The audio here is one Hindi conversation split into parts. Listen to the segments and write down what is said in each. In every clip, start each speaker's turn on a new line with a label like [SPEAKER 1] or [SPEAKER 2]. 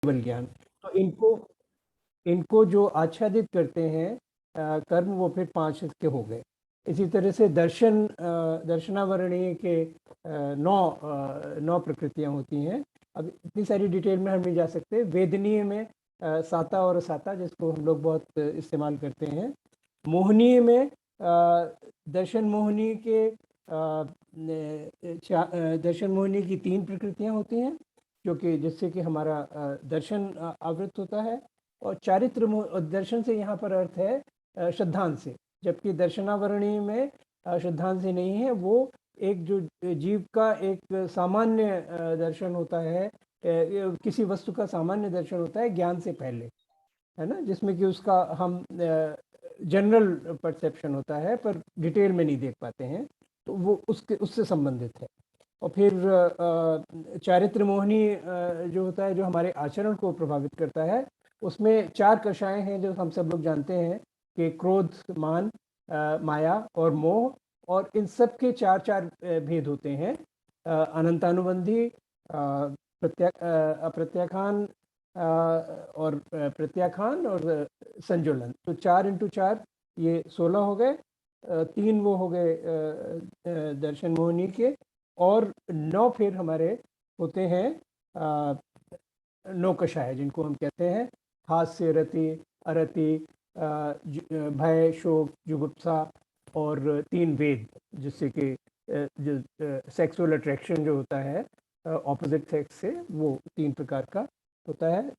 [SPEAKER 1] केवल ज्ञान। तो इनको इनको जो आच्छादित करते हैं कर्म, वो फिर 5 इसके हो गए। इसी तरह से दर्शनावरणीय के 9 प्रकृतियां होती हैं। अब इतनी सारी डिटेल में हम नहीं जा सकते। वेदनीय में साता और असाता, जिसको हम लोग बहुत इस्तेमाल करते हैं। मोहनीय में दर्शन मोहनी के दर्शन मोहनी की 3 प्रकृतियां होती हैं, जो कि जिससे कि हमारा दर्शन आवृत होता है। और चारित्र दर्शन से यहाँ पर अर्थ है श्रद्धांत से, जबकि दर्शनावरणी में श्रद्धांत से नहीं है। वो एक जो जीव का एक सामान्य दर्शन होता है, किसी वस्तु का सामान्य दर्शन होता है ज्ञान से पहले, है ना, जिसमें कि उसका हम जनरल परसेप्शन होता है पर डिटेल में नहीं देख पाते हैं, तो वो उससे संबंधित है। और फिर चारित्र मोहनी जो होता है, जो हमारे आचरण को प्रभावित करता है, उसमें 4 कषाएं हैं जो हम सब लोग जानते हैं कि क्रोध, मान, माया और मोह। और इन सब के 4 भेद होते हैं, अनंतानुबंधी, अप्रत्याखान और प्रत्याखान और संजुलन। तो 4 × 4 ये 16 हो गए। 3 वो हो गए दर्शन मोहनी के, और 9 फिर हमारे होते हैं 9 कषाय, जिनको हम कहते हैं हास्य, रति, अरति, भय, शोक, जुगुप्सा और 3 वेद, जिससे कि जो सेक्सुअल अट्रैक्शन जो होता है ऑपोजिट सेक्स से, वो 3 प्रकार का होता है,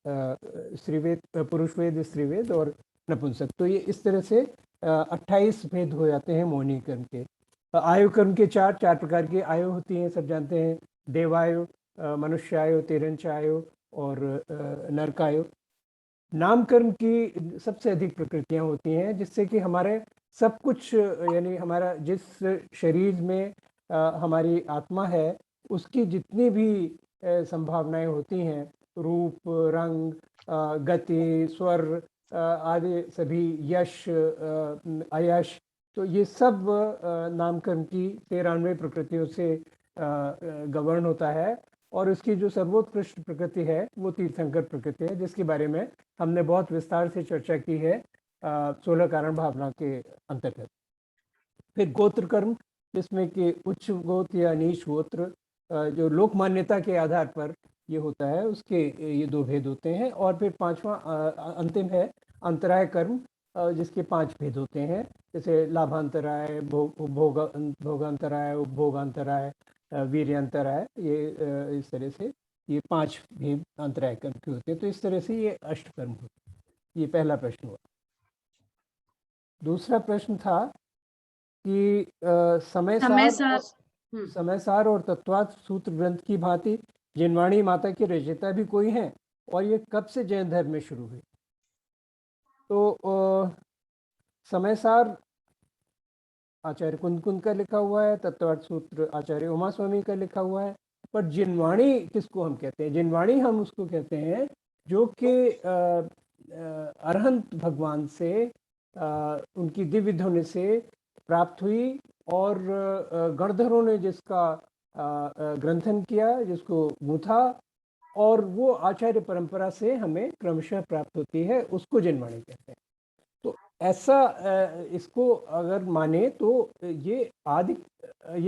[SPEAKER 1] स्त्रीवेद, पुरुष वेद, स्त्रीवेद और नपुंसक। तो ये इस तरह से 28 भेद हो जाते हैं मोहिनी कर्म के। आयु कर्म के 4 प्रकार की आयु होती हैं, सब जानते हैं। देवायु, मनुष्यायु, तिरंचायु और नरकायु। नामकर्म की सबसे अधिक प्रकृतियां होती हैं, जिससे कि हमारे सब कुछ, यानी हमारा जिस शरीर में हमारी आत्मा है, उसकी जितनी भी संभावनाएं होती हैं, रूप, रंग, गति, स्वर आदि सभी, यश, अयश, तो ये सब नामकर्म की 93 प्रकृतियों से गवर्न होता है। और उसकी जो सर्वोत्कृष्ट प्रकृति है वो तीर्थंकर प्रकृति है, जिसके बारे में हमने बहुत विस्तार से चर्चा की है 16 कारण भावना के अंतर्गत। फिर गोत्र कर्म, जिसमें कि उच्च गोत्र या नीच गोत्र जो लोक मान्यता के आधार पर ये होता है, उसके ये 2 भेद होते हैं। और फिर 5वां अंतिम है अंतराय कर्म, जिसके 5 भेद होते हैं, जैसे लाभांतराय, भोगांतराय, उपभोगांतराय, वीर्यांतराय। ये इस तरह से ये 5 भेद अंतराय कर्म के होते हैं। तो इस तरह से ये अष्टकर्म होते हैं। ये पहला प्रश्न हुआ। दूसरा प्रश्न था कि समय
[SPEAKER 2] समय
[SPEAKER 1] सार
[SPEAKER 2] सार।
[SPEAKER 1] और समय सार और तत्वार्थ सूत्र ग्रंथ की भांति जिनवाणी माता की रचयिता भी कोई हैं, और ये कब से जैन धर्म में शुरू हुई? तो समय सार आचार्य कुंद का लिखा हुआ है, तत्वार्थ सूत्र आचार्य उमा स्वामी का लिखा हुआ है। पर जिनवाणी किसको हम कहते हैं? जिनवाणी हम उसको कहते हैं जो कि अरहंत भगवान से उनकी दिव्य ध्वनि से प्राप्त हुई, और गणधरों ने जिसका ग्रंथन किया, जिसको गूंथा, और वो आचार्य परंपरा से हमें क्रमशः प्राप्त होती है, उसको जिनवाणी कहते हैं। तो ऐसा इसको अगर माने तो ये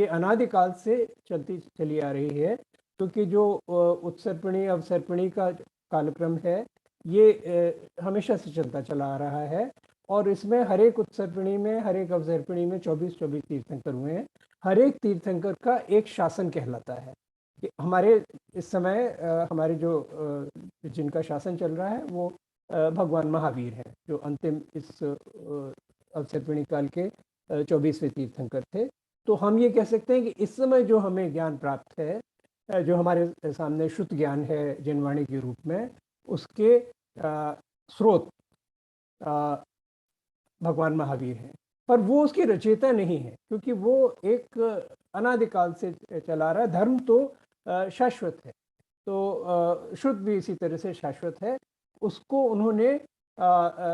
[SPEAKER 1] अनादिकाल से चलती चली आ रही है, क्योंकि जो उत्सर्पणी अवसर्पणी का कालक्रम है, ये हमेशा से चलता चला आ रहा है। और इसमें हर एक उत्सर्पणी में, हर एक अवसर्पणी में 24-24 तीर्थंकर हुए हैं। हर एक तीर्थंकर का एक शासन कहलाता है। कि हमारे इस समय हमारे जो जिनका शासन चल रहा है, वो भगवान महावीर हैं, जो अंतिम इस अवसर्पिणी काल के 24वें तीर्थंकर थे। तो हम ये कह सकते हैं कि इस समय जो हमें ज्ञान प्राप्त है, जो हमारे सामने शुद्ध ज्ञान है जिनवाणी के रूप में, उसके स्रोत भगवान महावीर हैं। पर वो उसकी रचयिता नहीं है, क्योंकि वो एक अनादिकाल से चला रहा है। धर्म तो शाश्वत है, तो शुद्ध भी इसी तरह से शाश्वत है। उसको उन्होंने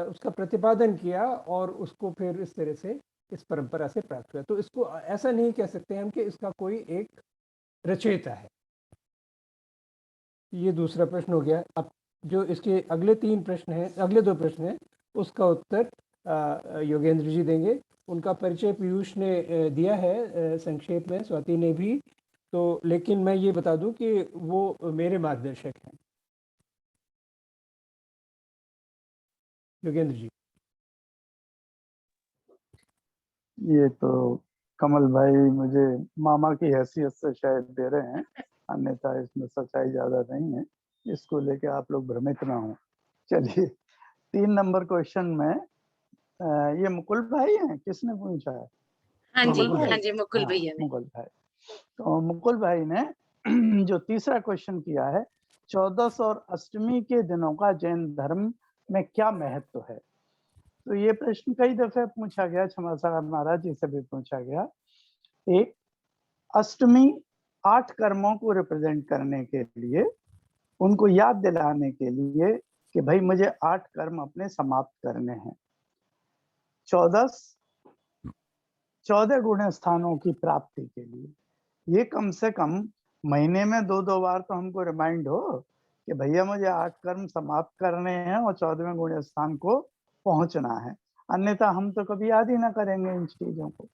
[SPEAKER 1] उसका प्रतिपादन किया, और उसको फिर इस तरह से इस परंपरा से प्राप्त हुआ। तो इसको ऐसा नहीं कह सकते हम कि इसका कोई एक रचयिता है। ये दूसरा प्रश्न हो गया। अब जो इसके अगले 3 प्रश्न हैं, अगले 2 प्रश्न हैं, उसका उत्तर योगेंद्र जी देंगे। उनका परिचय पीयूष ने दिया है संक्षेप में, स्वाति ने भी, तो लेकिन मैं ये बता दूं कि वो मेरे मार्गदर्शक हैं। योगेंद्र जी।
[SPEAKER 2] ये तो कमल भाई मुझे मामा की हैसियत से शायद दे रहे हैं, अन्यथा इसमें सच्चाई ज्यादा नहीं है, इसको लेके आप लोग भ्रमित ना हो। चलिए 3 नंबर क्वेश्चन में ये मुकुल भाई हैं, किसने पूछा है?
[SPEAKER 3] हाँ जी,
[SPEAKER 2] मुकुल भाई।
[SPEAKER 3] हाँ जी, मुकुल
[SPEAKER 2] हाँ,
[SPEAKER 3] भैया ने।
[SPEAKER 2] मुकुल भाई। तो मुकुल भाई ने जो तीसरा क्वेश्चन किया है, 14 और अष्टमी के दिनों का जैन धर्म में क्या महत्व है? तो ये प्रश्न कई दफे पूछा गया, क्षमासागर महाराज जी से भी पूछा गया। एक, अष्टमी 8 कर्मों को रिप्रेजेंट करने के लिए, उनको याद दिलाने के लिए कि भाई मुझे 8 कर्म अपने समाप्त करने हैं। 14 गुण स्थानों की प्राप्ति के लिए, ये कम से कम महीने में 2-2 बार तो हमको रिमाइंड हो कि भैया मुझे 8 कर्म समाप्त करने हैं और 14वें गुण स्थान को पहुंचना है, अन्यथा हम तो कभी याद ही ना करेंगे इन चीजों को।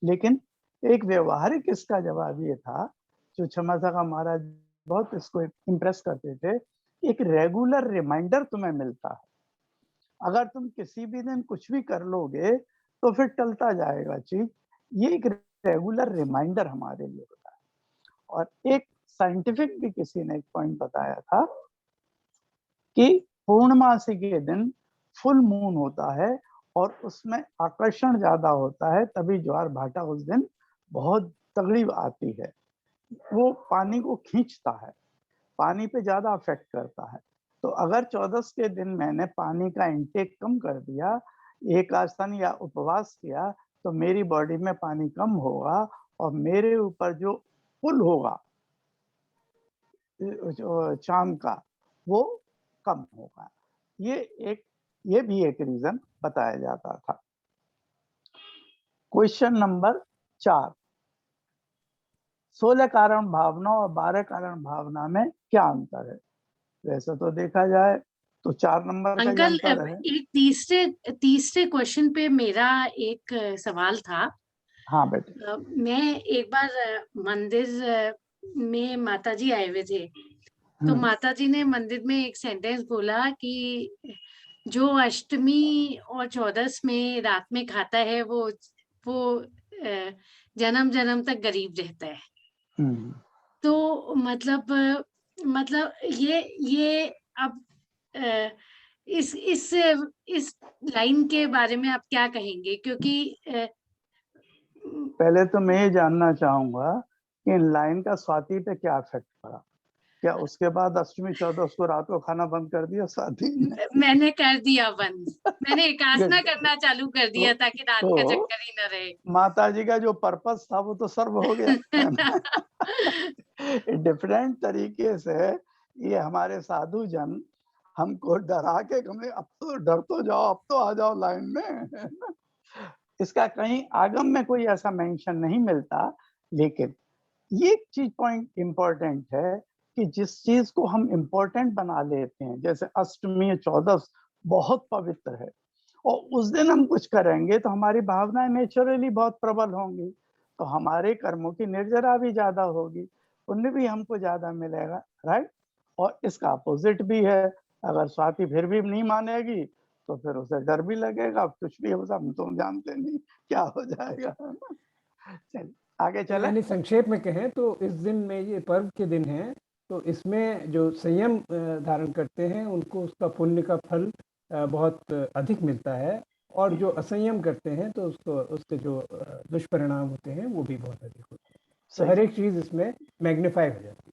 [SPEAKER 2] लेकिन एक व्यवहारिक इसका जवाब ये था, जो क्षमासागर महाराज बहुत इसको इम्प्रेस करते थे, एक रेगुलर रिमाइंडर तुम्हें मिलता है। अगर तुम किसी भी दिन कुछ भी कर लोगे तो फिर टलता जाएगा चीज, ये एक रेगुलर रिमाइंडर हमारे लिए होता है। और एक साइंटिफिक भी किसी ने एक पॉइंट बताया था कि पूर्णमासी के दिन फुल मून होता है और उसमें आकर्षण ज्यादा होता है, तभी ज्वार भाटा उस दिन बहुत तगड़ी आती है, वो पानी को खींचता है, पानी पे ज्यादा अफेक्ट करता है। तो अगर 14 के दिन मैंने पानी का इंटेक कम कर दिया, एक आसन या उपवास किया, तो मेरी बॉडी में पानी कम होगा और मेरे ऊपर जो पुल होगा जो चांद का, वो कम होगा। ये भी एक रीजन बताया जाता था। क्वेश्चन नंबर 4, 16 कारण भावना और 12 कारण भावना में क्या अंतर है? वैसे तो देखा जाए तो 4 नंबर का ही
[SPEAKER 3] अंकल,
[SPEAKER 2] अंतर है।
[SPEAKER 3] एक तीसरे क्वेश्चन पे मेरा एक सवाल था।
[SPEAKER 2] हाँ बेटे।
[SPEAKER 3] मैं एक बार मंदिर में माताजी आए हुए थे, तो माताजी ने मंदिर में एक सेंटेंस बोला कि जो अष्टमी और 14 में रात में खाता है वो जन्म जन्म तक गरीब रहता है। तो मतलब ये अब इस लाइन के बारे में आप क्या कहेंगे? क्योंकि
[SPEAKER 2] पहले तो मैं ये जानना चाहूंगा कि इन लाइन का स्वाति पे क्या इफेक्ट पड़ा, क्या उसके बाद अष्टमी 14 को रात को खाना बंद कर दिया स्वाति ने?
[SPEAKER 3] मैंने कर दिया बंद, मैंने एकासना करना चालू कर दिया ताकि रात का चक्कर ही न रहे।
[SPEAKER 2] माता जी का जो पर्पस था वो तो सर्व हो गया। डिफरेंट तरीके से ये हमारे साधु जन हमको डरा के हमें, अब तो डर तो जाओ, अब तो आ जाओ लाइन में। इसका कहीं आगम में कोई ऐसा मेंशन नहीं मिलता, लेकिन ये चीज पॉइंट इंपॉर्टेंट है कि जिस चीज को हम इंपॉर्टेंट बना लेते हैं, जैसे अष्टमी 14 बहुत पवित्र है और उस दिन हम कुछ करेंगे तो हमारी भावनाएं नेचुरली बहुत प्रबल होंगी, तो हमारे कर्मों की निर्जरा भी ज्यादा होगी, पुण्य भी हमको ज्यादा मिलेगा, राइट। और इसका अपोजिट भी है, अगर स्वाति फिर भी नहीं मानेगी तो फिर उसे डर भी लगेगा, कुछ भी हो, हम तो जानते नहीं क्या हो जाएगा। चलिए आगे चले।
[SPEAKER 1] यानी संक्षेप में कहें तो इस दिन में, ये पर्व के दिन है, तो इसमें जो संयम धारण करते हैं उनको उसका पुण्य का फल बहुत अधिक मिलता है, और जो असंयम करते हैं तो उसके जो दुष्परिणाम होते हैं वो भी बहुत अधिक होते हैं। तो हर एक चीज इसमें मैग्नीफाई हो जाती है।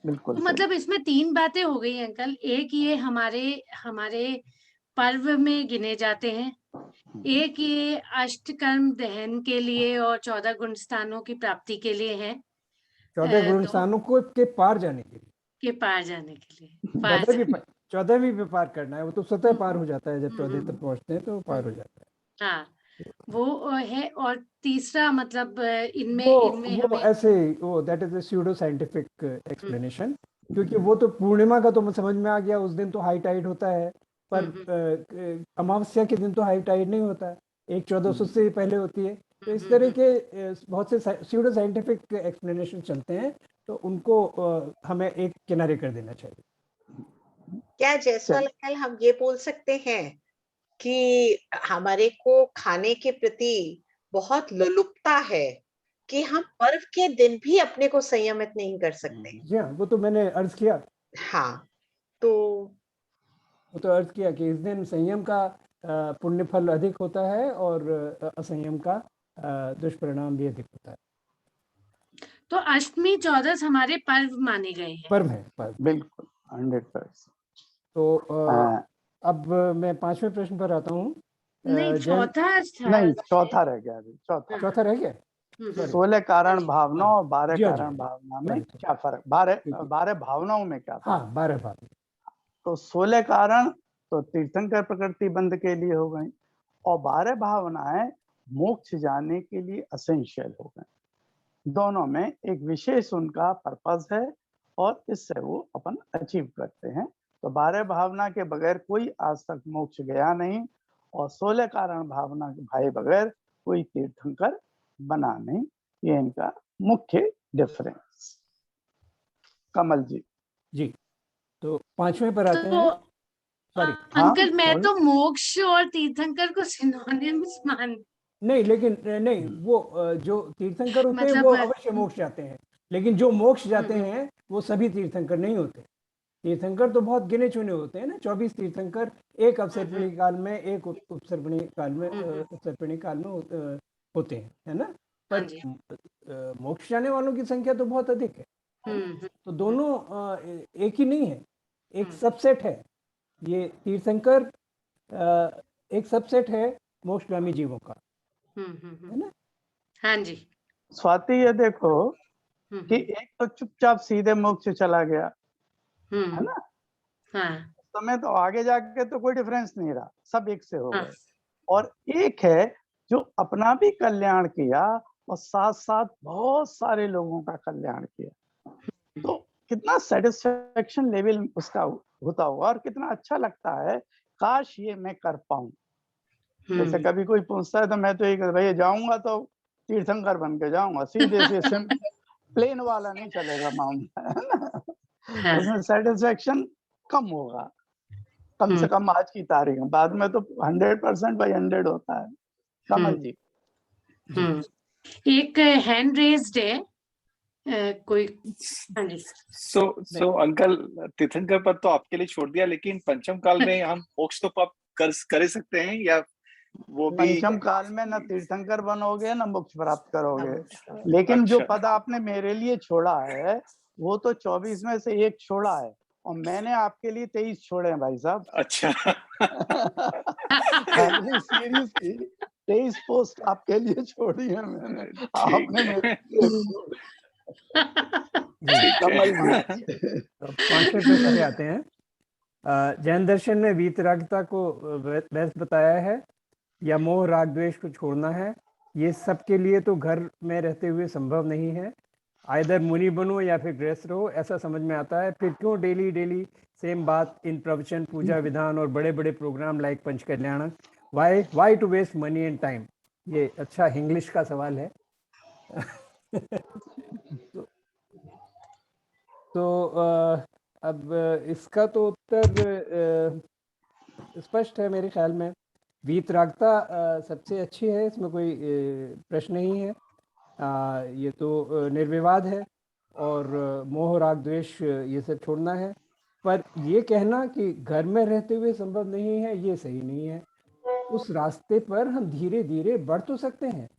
[SPEAKER 2] बिल्कुल।
[SPEAKER 3] तो मतलब इसमें 3 बातें हो गई अंकल। एक ये हमारे पर्व में गिने जाते हैं, एक ये अष्टकर्म दहन के लिए और 14 गुण स्थानों की प्राप्ति के लिए है,
[SPEAKER 1] 14 गुण स्थानों को के पार जाने के लिए,
[SPEAKER 3] के पार जाने के लिए,
[SPEAKER 1] 14वीं पे पार करना है, वो तो स्वतः पार हो जाता है, जब 14 तक पहुंचते हैं तो पार हो जाता है।
[SPEAKER 3] हाँ, वो है। और तीसरा मतलब इनमें
[SPEAKER 1] वो
[SPEAKER 3] हमें
[SPEAKER 1] ऐसे वो that is a pseudo scientific explanation, क्योंकि वो तो पूर्णिमा का तो मुझे समझ में आ गया, उस दिन तो हाई टाइड होता है, पर अमावस्या के दिन तो हाई टाइड नहीं होता है, 1/1400 से पहले होती है। तो इस तरह के बहुत से स्यूडो साइंटिफिक एक्सप्लेनेशन चलते हैं, तो उनको हमें एक किनारे कर देना चाहिए।
[SPEAKER 4] क्या जायसवाल अंकल हम ये बोल सकते हैं कि हमारे को खाने के प्रति बहुत लोलुपता है कि हम पर्व के दिन भी अपने को संयमित नहीं कर सकते?
[SPEAKER 1] जी हाँ, वो तो मैंने अर्ज किया,
[SPEAKER 4] हाँ, तो
[SPEAKER 1] वो तो अर्ज किया कि इस दिन संयम का पुण्य फल अधिक होता है और असंयम का दुष्परिणाम भी अधिक होता है।
[SPEAKER 3] तो अष्टमी चौदस हमारे पर्व माने गए हैं।
[SPEAKER 1] पर्व है, पर्व।
[SPEAKER 2] बिल्कुल 100%।
[SPEAKER 1] तो
[SPEAKER 2] हाँ,
[SPEAKER 1] अब मैं 5वें प्रश्न पर आता हूँ।
[SPEAKER 3] नहीं,
[SPEAKER 1] जैन
[SPEAKER 3] चौथा था।
[SPEAKER 2] नहीं चौथा रह गया अभी, चौथा।
[SPEAKER 1] चौथा रह गया। Sorry.
[SPEAKER 2] 16 कारण भावना और 12
[SPEAKER 1] जी हाँ, जी
[SPEAKER 2] कारण
[SPEAKER 1] हाँ।
[SPEAKER 2] भावना में
[SPEAKER 1] Right.
[SPEAKER 2] क्या फर्क, 12
[SPEAKER 1] ठीक है।
[SPEAKER 2] 12 भावनाओं में क्या फर्क?
[SPEAKER 1] हाँ, 12 भाव।
[SPEAKER 2] तो 16 कारण तो तीर्थंकर प्रकृति बंध के लिए हो गई, और 12 भावनाएं मोक्ष जाने के लिए असेंशियल हो गए। दोनों में एक विशेष उनका पर्पस है और इससे वो अपन अचीव करते हैं। तो 12 भावना के बगैर कोई आज तक मोक्ष गया नहीं, और 16 कारण भावना के भाई बगैर कोई तीर्थंकर बना नहीं। ये इनका मुख्य डिफरेंस। कमल जी।
[SPEAKER 1] जी, तो 5वें पर आते हैं। सॉरी।
[SPEAKER 3] अंकल, मैं
[SPEAKER 2] sorry।
[SPEAKER 3] तो मोक्ष और तीर्थंकर को सिनोनिम्स मान
[SPEAKER 1] नहीं, लेकिन नहीं, वो जो तीर्थंकर होते हैं
[SPEAKER 3] मतलब
[SPEAKER 1] वो अवश्य मोक्ष जाते हैं, लेकिन जो मोक्ष जाते हैं वो सभी तीर्थंकर नहीं होते। तीर्थंकर तो बहुत गिने चुने होते हैं ना, 24 तीर्थंकर एक अवसर्पिणी काल में, एक उपसर्पिणी काल में, उत्सर्पिणी काल में होते हैं, है ना। पर मोक्ष जाने वालों की संख्या तो बहुत अधिक है। तो दोनों एक ही नहीं है, एक सबसेट है। ये तीर्थंकर एक सबसेट है मोक्षगामी जीवों का, है ना।
[SPEAKER 3] हाँ जी।
[SPEAKER 2] स्वाति, ये देखो कि एक तो चुपचाप सीधे मोक्ष चला गया, है ना।
[SPEAKER 3] हाँ।
[SPEAKER 2] समय तो आगे जाके तो कोई डिफरेंस नहीं रहा, सब एक से हो गए। और एक है जो अपना भी कल्याण किया और साथ साथ बहुत सारे लोगों का कल्याण किया। तो कितना सेटिस्फेक्शन लेवल उसका होता होगा और कितना अच्छा लगता है, काश ये मैं कर पाऊं। जैसे कभी कोई पूछता है तो मैं तो ये भैया जाऊंगा तो तीर्थंकर बन के जाऊंगा, सीधे से सिंपल प्लेन वाला नहीं चलेगा मामला, है ना। उसमें सेटिस्फेक्शन कम होगा, कम से कम आज की तारीख में। बाद में तो 100% बाई 100 होता है। कमल जी।
[SPEAKER 3] एक हैंड रेज्ड है कोई। हाँ जी।
[SPEAKER 5] सो अंकल, तीर्थंकर पद तो आपके लिए छोड़ दिया, लेकिन पंचम काल में हम मोक्ष तो आप कर ही सकते हैं, या वो भी
[SPEAKER 2] पंचम काल में न तीर्थंकर बनोगे न मोक्ष प्राप्त करोगे। लेकिन जो पद आपने मेरे लिए छोड़ा है वो तो 24 में से एक छोड़ा है, और मैंने आपके लिए 23 छोड़े हैं भाई साहब।
[SPEAKER 5] अच्छा।
[SPEAKER 2] अगली सीरीज की 23 पोस्ट आपके लिए छोड़ी है मैंने, आपने मेरे कमल जी।
[SPEAKER 1] तो 5वें प्रश्न पे आते हैं। जैन दर्शन में वीतरागता को बेस्ट बताया है या मोह राग द्वेष को छोड़ना है। ये सबके लिए तो घर में रहते हुए संभव नहीं है। आइदर मुनि बनो या फिर गृहस्थ रहो, ऐसा समझ में आता है। फिर क्यों डेली डेली सेम बात इन प्रवचन, पूजा विधान और बड़े बड़े programme like Panch Kalyan? Why to waste money and time? ये अच्छा इंग्लिश का सवाल है। तो अब इसका तो उत्तर स्पष्ट है मेरे ख्याल में। वीतरागता सबसे अच्छी है, इसमें कोई प्रश्न नहीं है। ये तो निर्विवाद है, और मोह राग द्वेष ये सब छोड़ना है। पर ये कहना कि घर में रहते हुए संभव नहीं है, ये सही नहीं है। उस रास्ते पर हम धीरे धीरे बढ़ तो सकते हैं।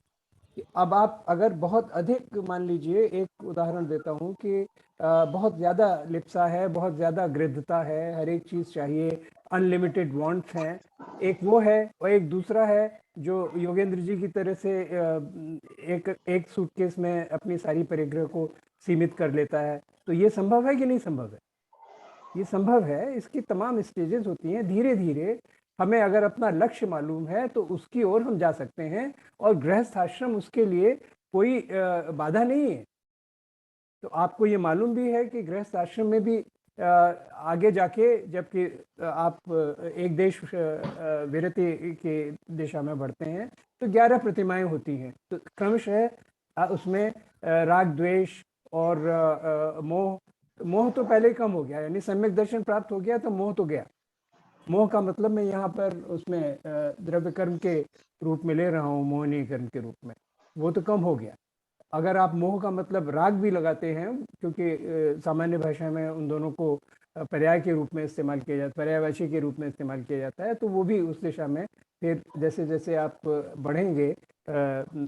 [SPEAKER 1] अब आप अगर बहुत अधिक, मान लीजिए एक उदाहरण देता हूँ कि बहुत ज़्यादा लिप्सा है, बहुत ज़्यादा गृद्धता है, हर एक चीज़ चाहिए, अनलिमिटेड वांट्स हैं, एक वो है। और एक दूसरा है जो योगेंद्र जी की तरह से एक सूटकेस में अपनी सारी परिग्रह को सीमित कर लेता है। तो ये संभव है कि नहीं संभव है? ये संभव है। इसकी तमाम स्टेजेस होती हैं। धीरे धीरे हमें अगर अपना लक्ष्य मालूम है तो उसकी ओर हम जा सकते हैं, और गृहस्थ आश्रम उसके लिए कोई बाधा नहीं है। तो आपको ये मालूम भी है कि गृहस्थ आश्रम में भी आगे जाके जबकि आप एक देश विरति के दिशा में बढ़ते हैं तो 11 प्रतिमाएं होती हैं। तो क्रमशः उसमें राग द्वेष और मोह तो पहले ही कम हो गया, यानी सम्यक दर्शन प्राप्त हो गया तो मोह तो गया। मोह का मतलब मैं यहाँ पर उसमें द्रव्य कर्म के रूप में ले रहा हूँ, मोहनीय कर्म के रूप में, वो तो कम हो गया। अगर आप मोह का मतलब राग भी लगाते हैं, क्योंकि सामान्य भाषा में उन दोनों को पर्याय के रूप में इस्तेमाल किया जाता है, पर्यायवाची के रूप में इस्तेमाल किया जाता है, तो वो भी उस दिशा में फिर जैसे जैसे आप बढ़ेंगे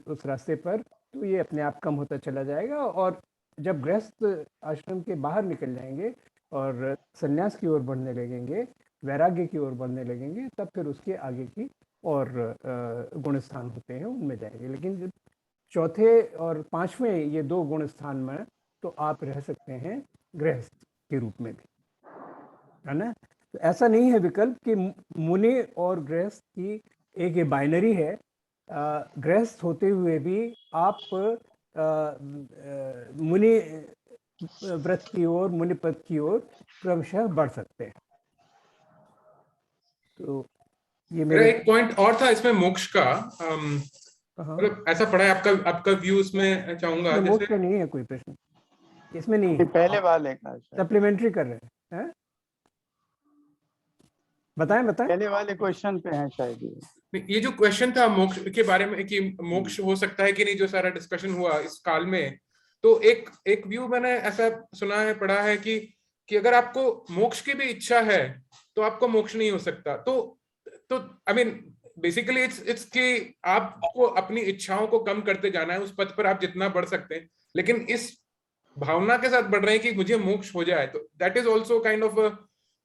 [SPEAKER 1] उस रास्ते पर तो ये अपने आप कम होता चला जाएगा। और जब गृहस्थ आश्रम के बाहर निकल जाएंगे और संन्यास की ओर बढ़ने लगेंगे, वैराग्य की ओर बढ़ने लगेंगे, तब फिर उसके आगे की और गुण स्थान होते हैं उनमें जाएंगे। लेकिन चौथे और पांचवें ये 2 गुण स्थान में तो आप रह सकते हैं गृहस्थ के रूप में भी, है ना। तो ऐसा नहीं है विकल्प कि मुनि और गृहस्थ की एक ये बाइनरी है। गृहस्थ होते हुए भी आप मुनि व्रत की ओर, मुनि पद की ओर क्रमशः बढ़ सकते हैं। तो ये
[SPEAKER 6] मेरा
[SPEAKER 1] मेरे
[SPEAKER 6] एक पॉइंट और था इसमें मोक्ष का, मतलब ऐसा पढ़ा है, आपका व्यू उसमें चाहूंगा।
[SPEAKER 1] इसमें मोक्ष का नहीं है कोई प्रश्न, इसमें नहीं है।
[SPEAKER 2] पहले वाले का
[SPEAKER 1] सप्लीमेंट्री कर रहे हैं, बताएं।
[SPEAKER 2] पहले वाले क्वेश्चन पे है शायद
[SPEAKER 6] ये जो क्वेश्चन था मोक्ष के बारे में कि मोक्ष हो सकता है कि नहीं, जो सारा डिस्कशन हुआ इस काल में, तो एक व्यू मैंने ऐसा सुना है, पढ़ा है कि अगर आपको मोक्ष की भी इच्छा है तो आपको मोक्ष नहीं हो सकता। तो आई मीन बेसिकली इट्स कि आपको अपनी इच्छाओं को कम करते जाना है, उस पथ पर आप जितना बढ़ सकते हैं, लेकिन इस भावना के साथ बढ़ रहे हैं कि मुझे मोक्ष हो जाए, तो that is also kind of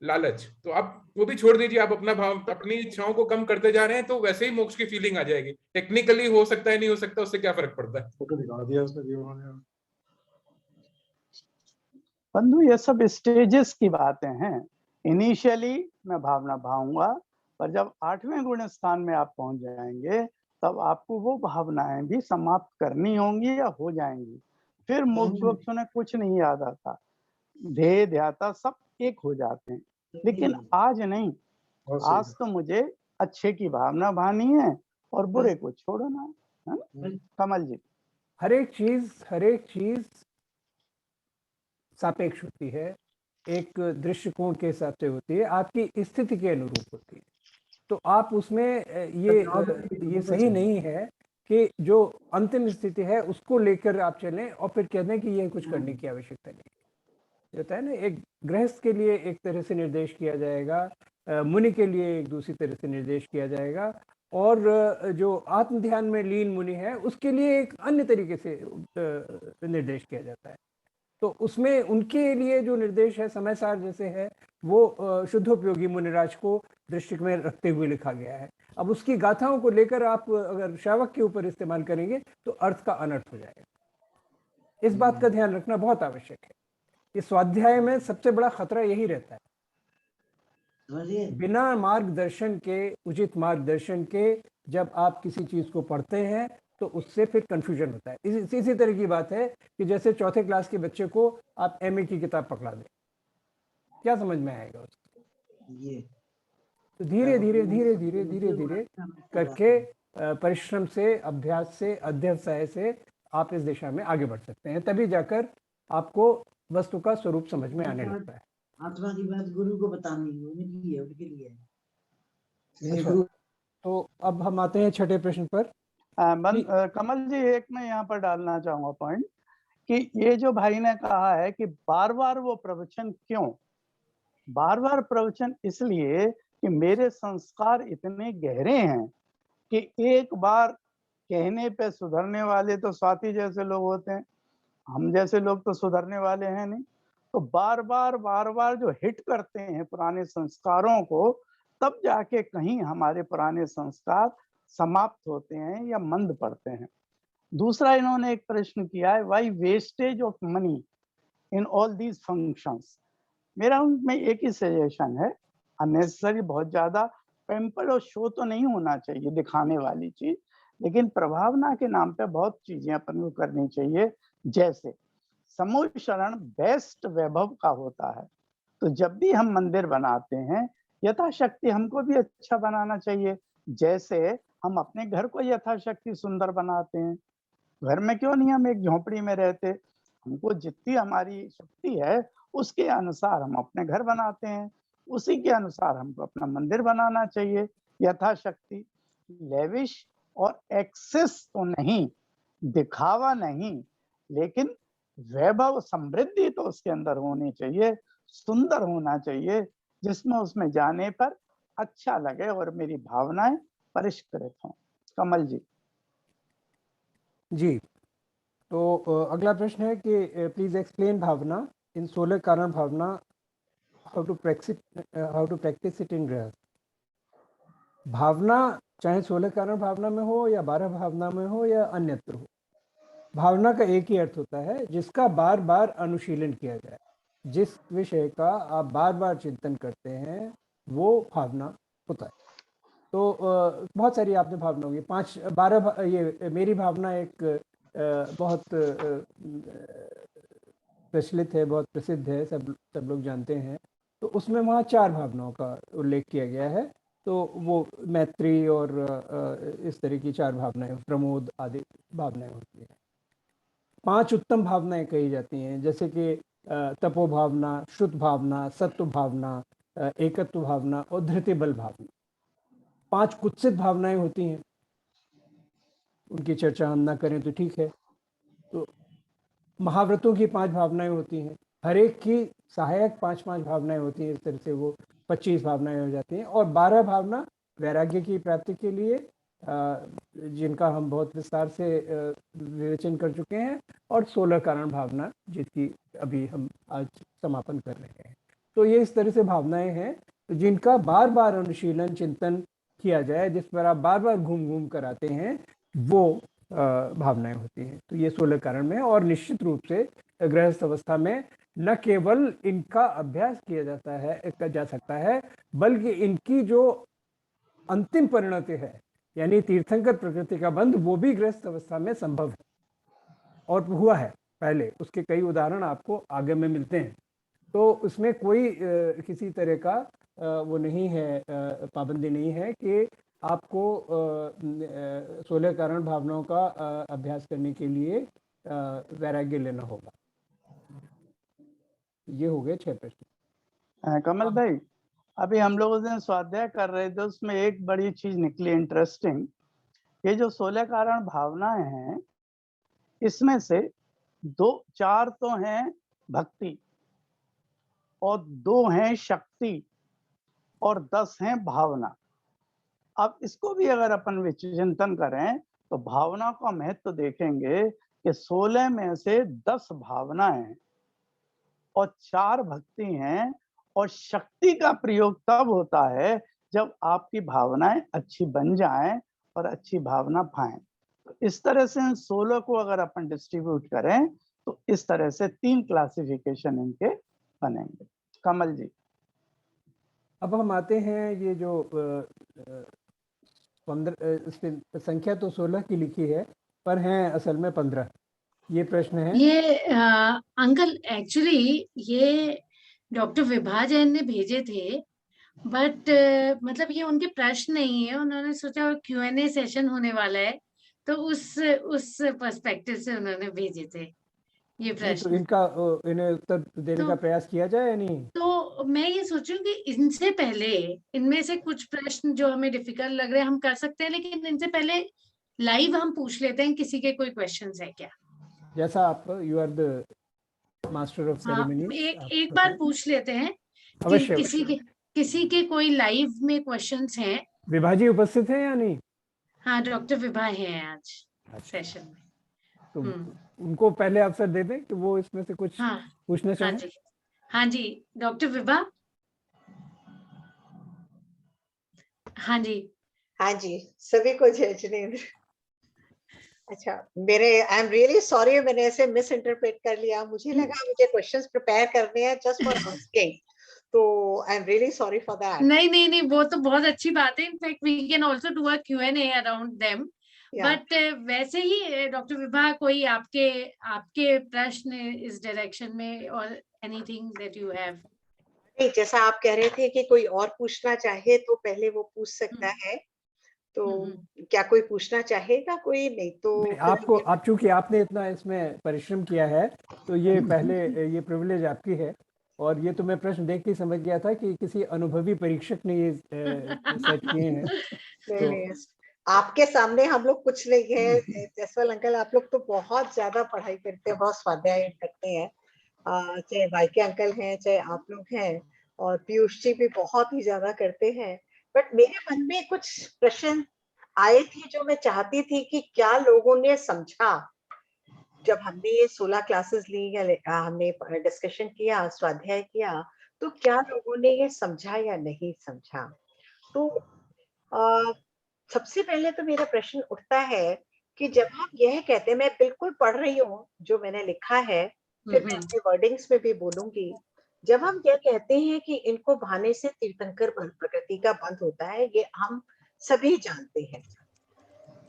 [SPEAKER 6] लालच। तो आप वो भी छोड़ दीजिए, आप अपनी इच्छाओं को कम करते जा रहे हैं, तो वैसे ही मोक्ष की फीलिंग आ जाएगी। टेक्निकली हो सकता है, नहीं हो सकता, उससे क्या फर्क पड़ता है।
[SPEAKER 7] फोटो दिखा दिया उसने।
[SPEAKER 2] बंधु, ये सब स्टेजेस की बातें हैं। इनिशियली मैं भावना भाऊंगा, पर जब 8वें गुण स्थान में आप पहुंच जाएंगे तब आपको वो भावनाएं भी समाप्त करनी होंगी या हो जाएंगी। फिर मोक्ष वोक्ष में कुछ नहीं याद आता, ध्येय ध्याता सब एक हो जाते हैं। लेकिन आज नहीं, आज तो मुझे अच्छे की भावना भानी है और बुरे को छोड़ना है। कमल जी,
[SPEAKER 1] हर एक चीज सापेक्ष होती है, एक दृष्टिकोण के हिसाब से होती है, आपकी स्थिति के अनुरूप होती है। तो आप उसमें ये सही नहीं है कि जो अंतिम स्थिति है उसको लेकर आप चलें और फिर कह दें कि ये कुछ करने की आवश्यकता नहीं होता है ना। एक गृहस्थ के लिए एक तरह से निर्देश किया जाएगा, मुनि के लिए एक दूसरी तरह से निर्देश किया जाएगा, और जो आत्म ध्यान में लीन मुनि है उसके लिए एक अन्य तरीके से निर्देश किया जाता है। तो उसमें उनके लिए जो निर्देश है समय सार जैसे है वो शुद्धोपयोगी मुनिराज को दृष्टि में रखते हुए लिखा गया है। अब उसकी गाथाओं को लेकर आप अगर श्रावक के ऊपर इस्तेमाल करेंगे तो अर्थ का अनर्थ हो जाएगा। इस बात का ध्यान रखना बहुत आवश्यक है। इस स्वाध्याय में सबसे बड़ा खतरा यही रहता है, बिना मार्गदर्शन के, उचित मार्गदर्शन के जब आप किसी चीज को पढ़ते हैं तो उससे फिर कंफ्यूजन होता है। इसी तरह की बात है कि जैसे चौथे क्लास के बच्चे को आप एमए की किताब पकड़ा दें, क्या समझ में आएगा उसको? ये तो धीरे धीरे धीरे धीरे धीरे धीरे करके परिश्रम से, अभ्यास से, अध्यवसाय से आप इस दिशा में आगे बढ़ सकते हैं, तभी जाकर आपको वस्तु का स्वरूप समझ में आने लगता है।
[SPEAKER 8] आत्मा की बात गुरु को बतानी है, उनके लिए।
[SPEAKER 1] अच्छा, तो अब हम आते हैं छठे प्रश्न पर।
[SPEAKER 2] कमल जी, एक मैं यहाँ पर डालना चाहूंगा पॉइंट कि ये जो भाई ने कहा है कि बार बार वो प्रवचन क्यों, बार बार प्रवचन इसलिए कि मेरे संस्कार इतने गहरे हैं कि एक बार कहने पे सुधरने वाले तो स्वाति जैसे लोग होते हैं, हम जैसे लोग तो सुधरने वाले हैं नहीं। तो बार बार जो हिट करते हैं पुराने संस्कारों को, तब जाके कहीं हमारे पुराने संस्कार समाप्त होते हैं या मंद पड़ते हैं। दूसरा इन्होंने एक प्रश्न किया है, why wastage of money in all these functions. मेरा उनमें एक ही सजेशन है, अननेसेसरी बहुत ज्यादा पैम्पर और शो तो नहीं होना चाहिए दिखाने वाली चीज, लेकिन प्रभावना के नाम पे बहुत चीजें अपन को करनी चाहिए। जैसे समूह शरण बेस्ट वैभव का होता है। तो जब भी हम मंदिर बनाते हैं यथाशक्ति हमको भी अच्छा बनाना चाहिए, जैसे हम अपने घर को यथाशक्ति सुंदर बनाते हैं। घर में क्यों नहीं हम एक झोपड़ी में रहते, हमको जितनी हमारी शक्ति है उसके अनुसार हम अपने घर बनाते हैं, उसी के अनुसार हमको अपना मंदिर बनाना चाहिए यथाशक्ति। लेविश और एक्सेस तो नहीं, दिखावा नहीं, लेकिन वैभव समृद्धि तो उसके अंदर होनी चाहिए, सुंदर होना चाहिए, जिसमें उसमें जाने पर अच्छा लगे और मेरी भावनाएं परिष्कृत हों। कमल जी।
[SPEAKER 1] जी, तो अगला प्रश्न है कि प्लीज एक्सप्लेन भावना इन 16 कारण भावना, how to practice it in गृहस्थ। भावना चाहे 16 कारण भावना में हो या 12 भावना में हो या अन्यत्र हो, भावना का एक ही अर्थ होता है जिसका बार बार अनुशीलन किया जाए। जिस विषय का आप बार बार चिंतन करते हैं वो भावना होता है। तो बहुत सारी आपने भावना होगी, 5-12 ये मेरी भावना एक बहुत प्रचलित है, बहुत प्रसिद्ध है, सब लोग जानते हैं। तो उसमें वहाँ 4 भावनाओं का उल्लेख किया गया है। तो वो मैत्री और इस तरह की 4 भावनाएं, प्रमोद आदि भावनाएं होती हैं। 5 उत्तम भावनाएं कही जाती हैं, जैसे कि तपो भावना, शुद्ध भावना, सत्व भावना, एकत्व भावना और धृति बल भावना। 5 कुत्सित भावनाएं होती हैं, उनकी चर्चा हम ना करें तो ठीक है। तो महाव्रतों की 5 भावनाएं होती हैं, हर एक की सहायक 5-5 भावनाएं होती हैं, इस तरह से वो 25 भावनाएं हो जाती हैं। और 12 भावना वैराग्य की प्राप्ति के लिए, जिनका हम बहुत विस्तार से विवेचन कर चुके हैं, और 16 कारण भावना जिसकी अभी हम आज समापन कर रहे हैं। तो ये इस तरह से भावनाएं हैं जिनका बार बार अनुशीलन चिंतन किया जाए, जिस पर आप बार बार घूम घूम कर आते हैं, वो भावनाएं होती हैं। तो ये 16 कारण में, और निश्चित रूप से गृहस्थ अवस्था में न केवल इनका अभ्यास किया जा सकता है, बल्कि इनकी जो अंतिम परिणति है, यानी तीर्थंकर प्रकृति का बंध, वो भी गृहस्थ अवस्था में संभव है और हुआ है पहले। उसके कई उदाहरण आपको आगे में मिलते हैं। तो उसमें कोई किसी तरह का वो नहीं है, पाबंदी नहीं है कि आपको 16 कारण भावनाओं का अभ्यास करने के लिए वैराग्य लेना होगा। ये हो गए 6 प्रश्न।
[SPEAKER 2] कमल भाई, अभी हम लोग उस दिन स्वाध्याय कर रहे थे, उसमें एक बड़ी चीज निकली इंटरेस्टिंग। ये जो 16 कारण भावनाएं हैं, इसमें से 4 तो हैं भक्ति, और 2 हैं शक्ति, और 10 हैं भावना। अब इसको भी अगर अपन विचिंतन करें तो भावना का महत्व देखेंगे कि 16 में से 10 भावनाएं हैं और 4 भक्ति हैं, और शक्ति का प्रयोग तब होता है जब आपकी भावनाएं अच्छी बन जाएं और अच्छी भावना पाएं। तो इस तरह से इन 16 को अगर अपन डिस्ट्रीब्यूट करें तो इस तरह से 3 क्लासिफिकेशन इनके बनेंगे। कमल जी।
[SPEAKER 1] अब हम आते हैं, ये जो 15 संख्या तो 16 की लिखी है, पर हैं असल में 15। ये प्रश्न है।
[SPEAKER 3] ये अंकल एक्चुअली ये डॉक्टर विभा जैन ने भेजे थे, बट मतलब ये उनके प्रश्न नहीं है, उन्होंने सोचा Q&A सेशन होने वाला है, तो उस पर्सपेक्टिव से उन्होंने भेजे थे ये प्रश्न।
[SPEAKER 1] तो इन्हें उत्तर देने का प्रयास किया जाए या नहीं?
[SPEAKER 3] तो मैं ये सोचूं कि इनसे पहले इनमें से कुछ प्रश्न जो हमें डिफिकल्ट लग रहे हैं हम कर सकते हैं, लेकिन इनसे पहले लाइव हम पूछ लेते हैं किसी के कोई क्वेश्चंस है क्या।
[SPEAKER 1] जैसा आप, you are the master of ceremony,
[SPEAKER 3] एक बार पूछ लेते हैं कि किसी के कोई लाइव में क्वेश्चंस हैं।
[SPEAKER 1] विभा जी उपस्थित है या नहीं?
[SPEAKER 3] हाँ, डॉक्टर विभा है आज सेशन में।
[SPEAKER 1] तो उनको पहले अवसर दे दें कि वो इसमें से कुछ पूछना चाहें।
[SPEAKER 3] हाँ जी, डॉक्टर विभा। हाँ जी,
[SPEAKER 4] सभी को जय जिनेंद्र। अच्छा, आई एम रियली सॉरी, मैंने ऐसे मिस इंटरप्रेट कर लिया, मुझे लगा मुझे क्वेश्चंस प्रिपेयर करने हैं जस्ट फॉर आस्किंग, तो I am really sorry for that.
[SPEAKER 3] नहीं, वो तो बहुत अच्छी बात है। In fact we can also do a Q&A around them, but वैसे ही डॉक्टर विभा, कोई आपके प्रश्न इस डायरेक्शन में और एनीथिंग दैट यू हैव?
[SPEAKER 4] नहीं, जैसा आप कह रहे थे कि कोई और पूछना चाहे तो पहले वो पूछ सकता है, तो क्या कोई पूछना चाहेगा? कोई नहीं तो
[SPEAKER 1] आपको, आप चूंकि आपने इतना इसमें परिश्रम किया है तो ये पहले ये प्रिविलेज आपकी है, और ये तो मैं प्रश्न देख के समझ गया था कि किसी अनुभवी परीक्षक ने ये सेट किए हैं।
[SPEAKER 4] नहीं, आपके सामने हम लोग कुछ नहीं है। जसवाल अंकल, आप लोग तो बहुत ज्यादा पढ़ाई करते हैं, बहुत स्वाध्याय करते हैं, चाहे वाईके अंकल हैं, चाहे आप लोग हैं, और पीयूष जी भी बहुत ही ज्यादा करते हैं। बट मेरे मन में कुछ प्रश्न आए थे जो मैं चाहती थी कि क्या लोगों ने समझा जब हमने ये 16 क्लासेस ली या हमने डिस्कशन किया, स्वाध्याय किया, तो क्या लोगों ने ये समझा या नहीं समझा। तो सबसे पहले तो मेरा प्रश्न उठता है कि जब हम यह कहते हैं, मैं बिल्कुल पढ़ रही हूँ जो मैंने लिखा है, फिर मैं अपने वर्डिंग्स में भी बोलूंगी। जब हम यह कहते हैं कि इनको भाने से तीर्थंकर प्रकृति का बंध होता है, ये हम सभी जानते हैं,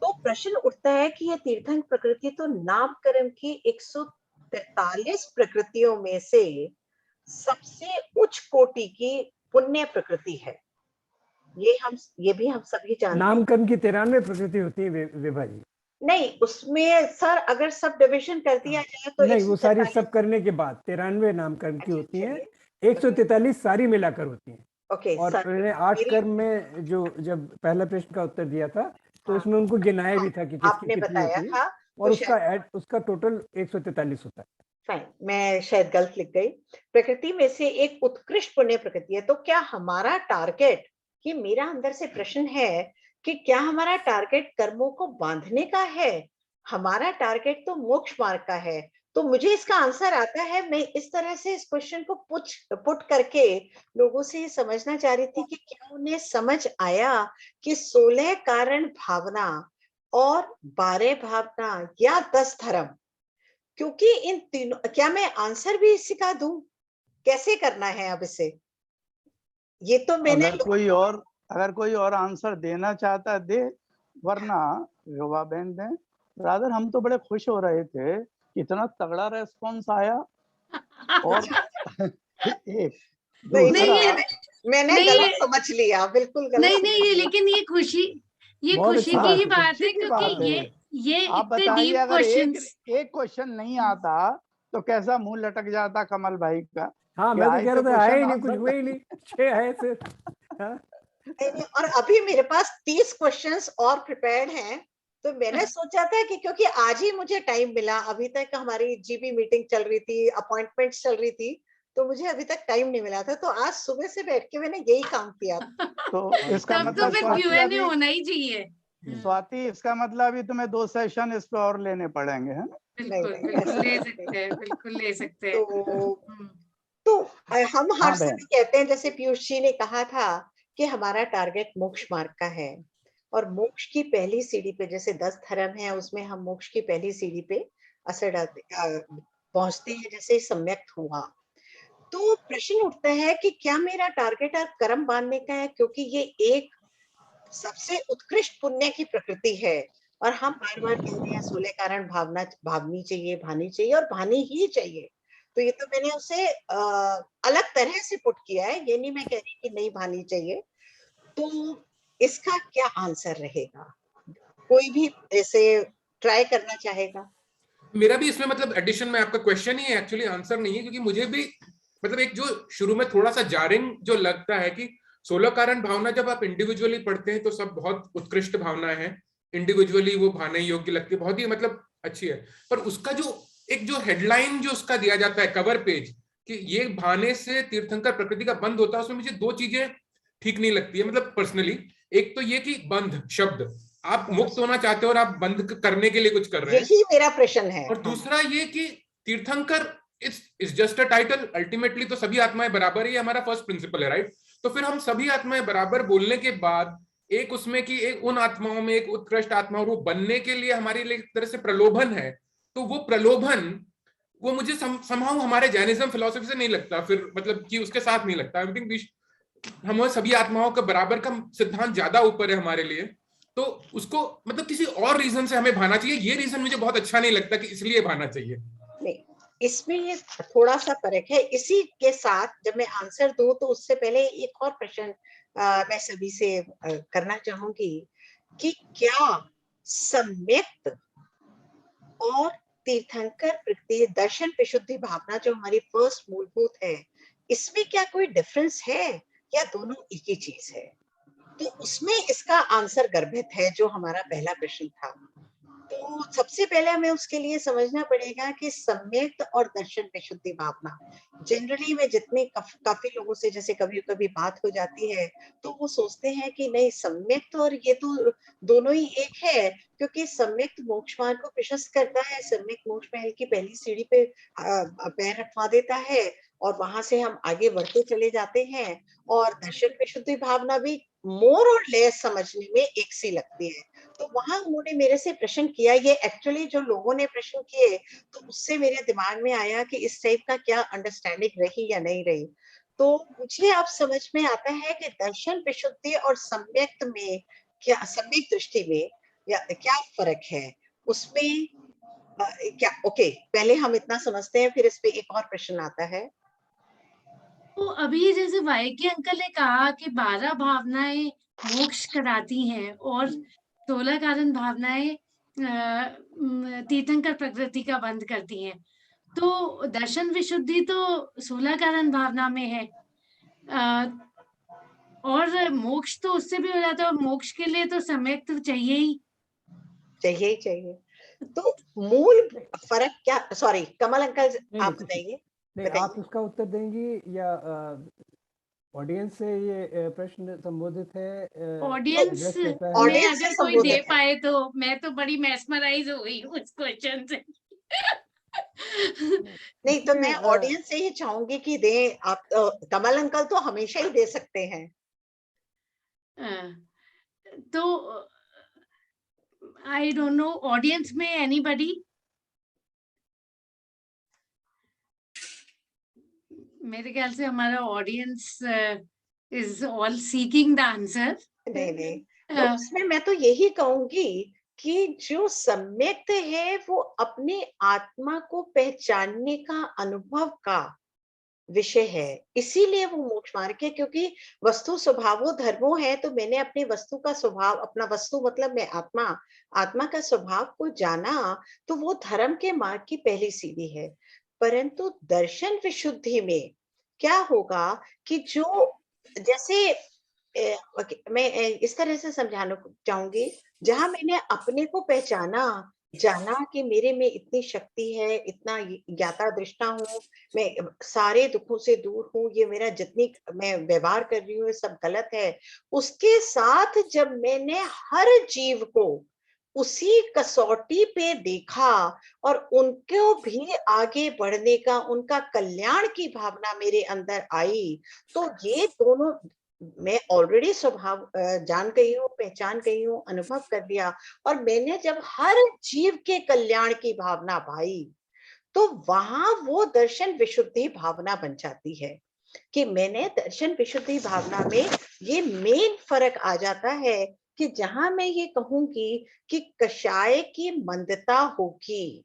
[SPEAKER 4] तो प्रश्न उठता है कि ये तीर्थंकर प्रकृति तो नामकरण की 143 प्रकृतियों में से सबसे उच्च कोटि की पुण्य प्रकृति है। ये भी हम सभी जानते हैं।
[SPEAKER 1] नामकरण की 93 प्रकृति होती है विभा जी।
[SPEAKER 4] नहीं, उसमें सर अगर सब डिविजन कर दिया जाए तो
[SPEAKER 1] नहीं, वो सारी सब करने के बाद 93 नामकरण की होती हैं, 143 सारी मिलाकर होती हैं।
[SPEAKER 4] ओके,
[SPEAKER 1] और मैंने 8 कर्म में जो जब पहला प्रश्न का उत्तर दिया था तो उसमें उनको गिनाया भी था कि
[SPEAKER 4] आपने बताया था,
[SPEAKER 1] और उसका टोटल 143 होता है।
[SPEAKER 4] फाइन, मैं शायद गलत लिख गई। प्रकृति में से एक उत्कृष्ट पुण्य प्रकृति है, तो क्या हमारा टारगेट, कि मेरा अंदर से प्रश्न है कि क्या हमारा टारगेट कर्मों को बांधने का है? हमारा टारगेट तो मोक्ष मार्ग का है। तो मुझे इसका आंसर आता है। मैं इस तरह से इस क्वेश्चन को पुट करके लोगों से ये समझना चाह रही थी कि क्या उन्हें समझ आया कि 16 कारण भावना और 12 भावना या 10 धर्म, क्योंकि इन तीनों, क्या मैं आंसर भी सिखा दूं कैसे करना है अब इसे? ये तो मैंने
[SPEAKER 2] अगर कोई और आंसर देना चाहता दे, वरना युवा बहन दें। रादर हम तो बड़े खुश हो रहे थे, इतना तगड़ा रेस्पॉन्स आया। और एक
[SPEAKER 4] मैंने गलत समझ लिया, बिल्कुल गलत
[SPEAKER 3] नहीं, लेकिन ये खुशी की ही बात है, क्योंकि ये
[SPEAKER 2] आप बताइए, अगर एक क्वेश्चन नहीं आता तो कैसा मुंह लटक जाता कमल भाई का।
[SPEAKER 1] हाँ, मैं तो कह रहा था आए ही नहीं, कुछ हुए ही नहीं, 6 आए सिर्फ।
[SPEAKER 4] और अभी मेरे पास 30 क्वेश्चंस और प्रिपेयर्ड हैं, तो मैंने सोचा था कि क्योंकि आज ही मुझे टाइम मिला, अभी तक हमारी जीबी मीटिंग चल रही थी, अपॉइंटमेंट्स चल रही थी, तो मुझे अभी तक टाइम नहीं मिला था, तो आज सुबह से बैठ के मैंने यही काम किया।
[SPEAKER 2] तो इसका मतलब
[SPEAKER 3] फिर Q&A होना ही चाहिए।
[SPEAKER 2] स्वाति, इसका मतलब अभी तुम्हें 2 सेशन इस पे और लेने पड़ेंगे, हैं?
[SPEAKER 3] बिल्कुल ले सकते हैं।
[SPEAKER 4] तो हम हर समय कहते हैं, जैसे पीयूष जी ने कहा था कि हमारा टारगेट मोक्ष मार्ग का है, और मोक्ष की पहली सीढ़ी पे, जैसे 10 धर्म है, उसमें हम मोक्ष की पहली सीढ़ी पे असर डालते पहुंचते हैं, जैसे सम्यक हुआ। तो प्रश्न उठता है कि क्या मेरा टारगेट और कर्म बांधने का है, क्योंकि ये एक सबसे उत्कृष्ट पुण्य की प्रकृति है, और हम बार बार कह रहे हैं 16 कारण भावना भावनी चाहिए, भानी चाहिए, और भानी ही चाहिए। तो ये तो मैंने उसे अलग तरह से पुट किया है, ये नहीं मैं कह रही कि नहीं भानी चाहिए। तो इसका क्या आंसर रहेगा? कोई भी ऐसे ट्राई करना चाहेगा?
[SPEAKER 6] मेरा भी इसमें मतलब एडिशन में आपका क्वेश्चन ही है, एक्चुअली आंसर नहीं है, क्योंकि मुझे भी मतलब एक जो शुरू में थोड़ा सा जारिंग जो लगता है कि 16 कारण भावना जब आप इंडिविजुअली पढ़ते हैं तो सब बहुत उत्कृष्ट भावना है, इंडिविजुअली वो भाने योग्य लगती है, बहुत ही मतलब अच्छी है। पर उसका जो एक जो हेडलाइन जो उसका दिया जाता है कवर पेज कि ये भाने से तीर्थंकर प्रकृति का बंध होता है, उसमें मुझे 2 चीजें ठीक नहीं लगती है, मतलब पर्सनली। एक तो ये कि बंध शब्द, आप मुक्त होना चाहते हो और आप बंद करने के लिए कुछ कर रहे हैं,
[SPEAKER 4] यही मेरा प्रश्न है।
[SPEAKER 6] और दूसरा ये कि तीर्थंकर is just a title, ultimately तो सभी आत्माएं बराबर ही हमारा फर्स्ट प्रिंसिपल है, राइट? तो फिर हम सभी आत्माएं बराबर बोलने के बाद एक उसमें कि एक उन आत्माओं में एक उत्कृष्ट आत्मा, और वो बनने के लिए हमारे लिए एक तरह से प्रलोभन है, तो वो प्रलोभन वो मुझे समहाउ हमारे जैनिज्म फिलॉसफी से नहीं लगता, फिर मतलब कि उसके साथ नहीं लगता। आई थिंक हम सभी आत्माओं का बराबर का सिद्धांत ज्यादा ऊपर है हमारे लिए, तो उसको मतलब किसी और रीजन से हमें भाना चाहिए। ये रीजन मुझे बहुत अच्छा नहीं लगता कि इसलिए भाना चाहिए।
[SPEAKER 4] नहीं, इसमें ये थोड़ा सा फर्क है। इसी के साथ जब मैं आंसर दूं तो उससे पहले एक और प्रश्न मैं सभी से करना चाहूंगी कि क्या सम्यक्त और तीर्थंकर प्रकृति दर्शन विशुद्धि भावना जो हमारी फर्स्ट मूलभूत है, इसमें क्या कोई डिफरेंस है या दोनों एक ही चीज है? तो उसमें इसका आंसर गर्भित है, जो हमारा पहला प्रश्न था। तो सबसे पहले हमें उसके लिए समझना पड़ेगा कि सम्यक्त और दर्शन विशुद्धि भावना, जनरली में जितने काफी लोगों से जैसे कभी कभी बात हो जाती है तो वो सोचते हैं कि नहीं, सम्यक्त और ये तो दोनों ही एक है, क्योंकि सम्यक्त मोक्ष मार्ग को प्रशस्त करता है, सम्यक्त मोक्ष महल की पहली सीढ़ी पे पैर रखवा देता है और वहां से हम आगे बढ़ते चले जाते हैं। और दर्शन विशुद्धि भावना भी मोर और लेस समझने में एक सी लगती है। तो वहां उन्होंने मेरे से प्रश्न किया, ये एक्चुअली जो लोगों ने प्रश्न किए तो उससे मेरे दिमाग में आया कि इस टाइप का क्या अंडरस्टैंडिंग रही या नहीं रही। तो मुझे अब समझ में आता है कि दर्शन विशुद्धि और सम्यक्त में क्या, सम्यक दृष्टि में या क्या फर्क है उसमें क्या? ओके, पहले हम इतना समझते हैं, फिर इस पे एक और प्रश्न आता है।
[SPEAKER 3] तो अभी जैसे वाइके अंकल ने कहा कि 12 भावनाएं मोक्ष कराती हैं और 16 कारण भावनाएं तीर्थंकर प्रकृति का बंद करती हैं, तो दर्शन विशुद्धि तो 16 कारण भावना में है, और मोक्ष तो उससे भी हो जाता है, और मोक्ष के लिए तो सम्यक तो चाहिए ही
[SPEAKER 4] चाहिए। तो मूल फर्क क्या? सॉरी कमल अंकल, आप बताइए।
[SPEAKER 1] नहीं, आप इसका उत्तर देंगी या ऑडियंस से ये प्रश्न संबोधित है?
[SPEAKER 3] ऑडियंस में अगर कोई दे पाए तो। मैं तो बड़ी मैस्मराइज हो गई हूँ इस क्वेश्चन से।
[SPEAKER 4] नहीं तो मैं ऑडियंस से ही चाहूंगी कि दे आप। कमल अंकल तो हमेशा ही दे सकते हैं।
[SPEAKER 3] तो आई डोंट नो, ऑडियंस में एनीबडी? मेरे ख्याल से हमारा audience is all seeking the answer.
[SPEAKER 4] नहीं, तो उसमें मैं तो यही कहूंगी कि जो सम्यक्त है वो अपने आत्मा को पहचानने का अनुभव का विषय है, इसीलिए वो मोक्ष मार्ग है। क्योंकि वस्तु स्वभावो धर्मो है, तो मैंने अपनी वस्तु का स्वभाव, अपना वस्तु मतलब मैं आत्मा का स्वभाव को जाना, तो वो धर्म के मार्ग की पहली सीढ़ी है। परंतु दर्शन विशुद्धि में क्या होगा कि जो जैसे मैं इस तरह से समझाना चाहूंगी, जहां मैंने अपने को पहचाना, जाना कि मेरे में इतनी शक्ति है, इतना ज्ञाता दृष्टा हूँ, मैं सारे दुखों से दूर हूँ, ये मेरा जितनी मैं व्यवहार कर रही हूँ सब गलत है। उसके साथ जब मैंने हर जीव को उसी कसौटी पे देखा और उनको भी आगे बढ़ने का, उनका कल्याण की भावना मेरे अंदर आई, तो ये दोनों मैं ऑलरेडी स्वभाव जान गई हूँ, पहचान गई हूँ, अनुभव कर लिया। और मैंने जब हर जीव के कल्याण की भावना भाई, तो वहां वो दर्शन विशुद्धि भावना बन जाती है। कि मैंने दर्शन विशुद्धि भावना में ये मेन फर्क आ जाता है कि जहां मैं ये कहूंगी कि कषाय की मंदता होगी,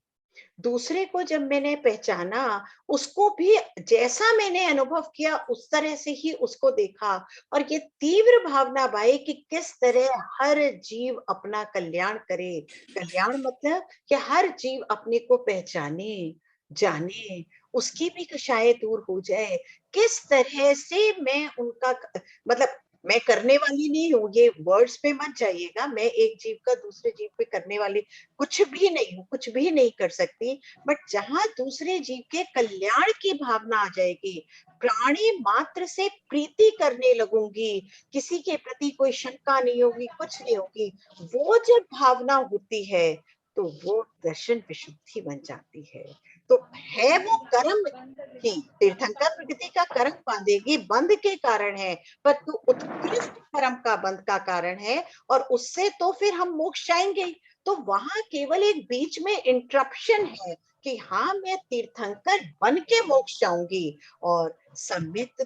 [SPEAKER 4] दूसरे को जब मैंने पहचाना, उसको भी जैसा मैंने अनुभव किया उस तरह से ही उसको देखा, और ये तीव्र भावना भाई कि किस तरह हर जीव अपना कल्याण करे। कल्याण मतलब कि हर जीव अपने को पहचाने, जाने, उसकी भी कषाय दूर हो जाए। किस तरह से मैं उनका मतलब, मैं करने वाली नहीं हूँ, ये वर्ड्स पे मत जाइएगा, मैं एक जीव का दूसरे जीव पे करने वाली कुछ भी नहीं हूँ, कुछ भी नहीं कर सकती। बट जहां दूसरे जीव के कल्याण की भावना आ जाएगी, प्राणी मात्र से प्रीति करने लगूंगी, किसी के प्रति कोई शंका नहीं होगी, कुछ नहीं होगी, वो जब भावना होती है तो वो दर्शन विशुद्धि बन जाती है। तो है वो कर्म की, तीर्थंकर प्रकृति का कर्म बांधेगी, बंध के कारण है, पर तू उत्कृष्ट कर्म का बंध का कारण है, और उससे तो फिर हम मोक्ष जाएंगे। तो वहां केवल एक बीच में इंटरप्शन है, कि हाँ मैं तीर्थंकर बन के मोक्ष जाऊंगी। और सम्यक्त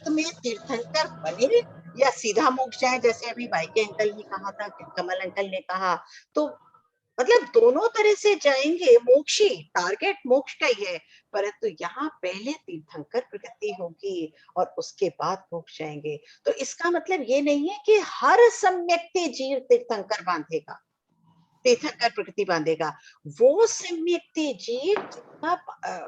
[SPEAKER 4] में तीर्थंकर बने या सीधा मोक्ष जाए, जैसे अभी भाई अंकल ने कहा था, कमल अंकल ने कहा, तो मतलब दोनों तरह से जाएंगे, मोक्ष ही टारगेट मोक्ष का ही है, परंतु यहाँ पहले तीर्थंकर प्रगति होगी और उसके बाद मोक्ष जाएंगे। तो इसका मतलब ये नहीं है कि हर सम्यक्ति जीव तीर्थंकर बांधेगा, तीर्थंकर प्रकृति बांधेगा। वो सम्यक्ति जीव जिसका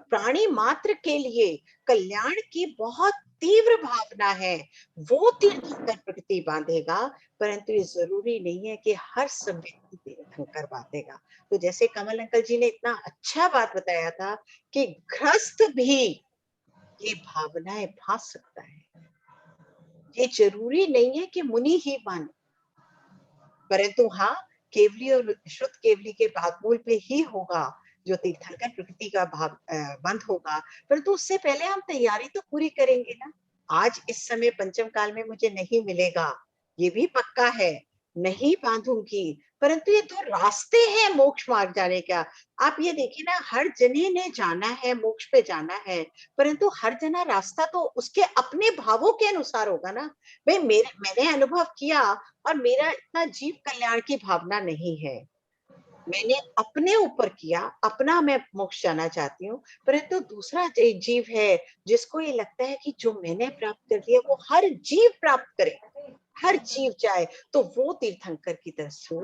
[SPEAKER 4] प्राणी मात्र के लिए कल्याण की बहुत तीव्र भावना है, वो तीर्थंकर प्रकृति बांधेगा, परंतु ये जरूरी नहीं है कि हर सम्यक्ति तीर्थंकर बांधेगा। तो जैसे कमल अंकल जी ने इतना अच्छा बात बताया था कि गृहस्थ भी ये भावनाएं भाग सकता है, ये जरूरी नहीं है कि मुनि ही माने, परंतु हाँ केवली और शुद्ध केवली के भागमूल पे ही होगा जो तीर्थंकर प्रकृति का भाग बंद होगा। परंतु उससे पहले हम तैयारी तो पूरी करेंगे ना। आज इस समय पंचम काल में मुझे नहीं मिलेगा, ये भी पक्का है, नहीं बांधूंगी, परंतु ये दो रास्ते हैं मोक्ष मार्ग जाने का। आप ये देखिए ना, हर जने ने जाना है, मोक्ष पे जाना है, परंतु हर जना रास्ता तो उसके अपने भावों के अनुसार होगा ना। भाई मैंने अनुभव किया और मेरा इतना जीव कल्याण की भावना नहीं है, मैंने अपने ऊपर किया, अपना मैं मोक्ष जाना चाहती हूँ, परंतु दूसरा जीव है जिसको ये लगता है कि जो मैंने प्राप्त कर लिया वो हर जीव प्राप्त करे, हर जीव जाए, तो वो तीर्थंकर की तरफ से।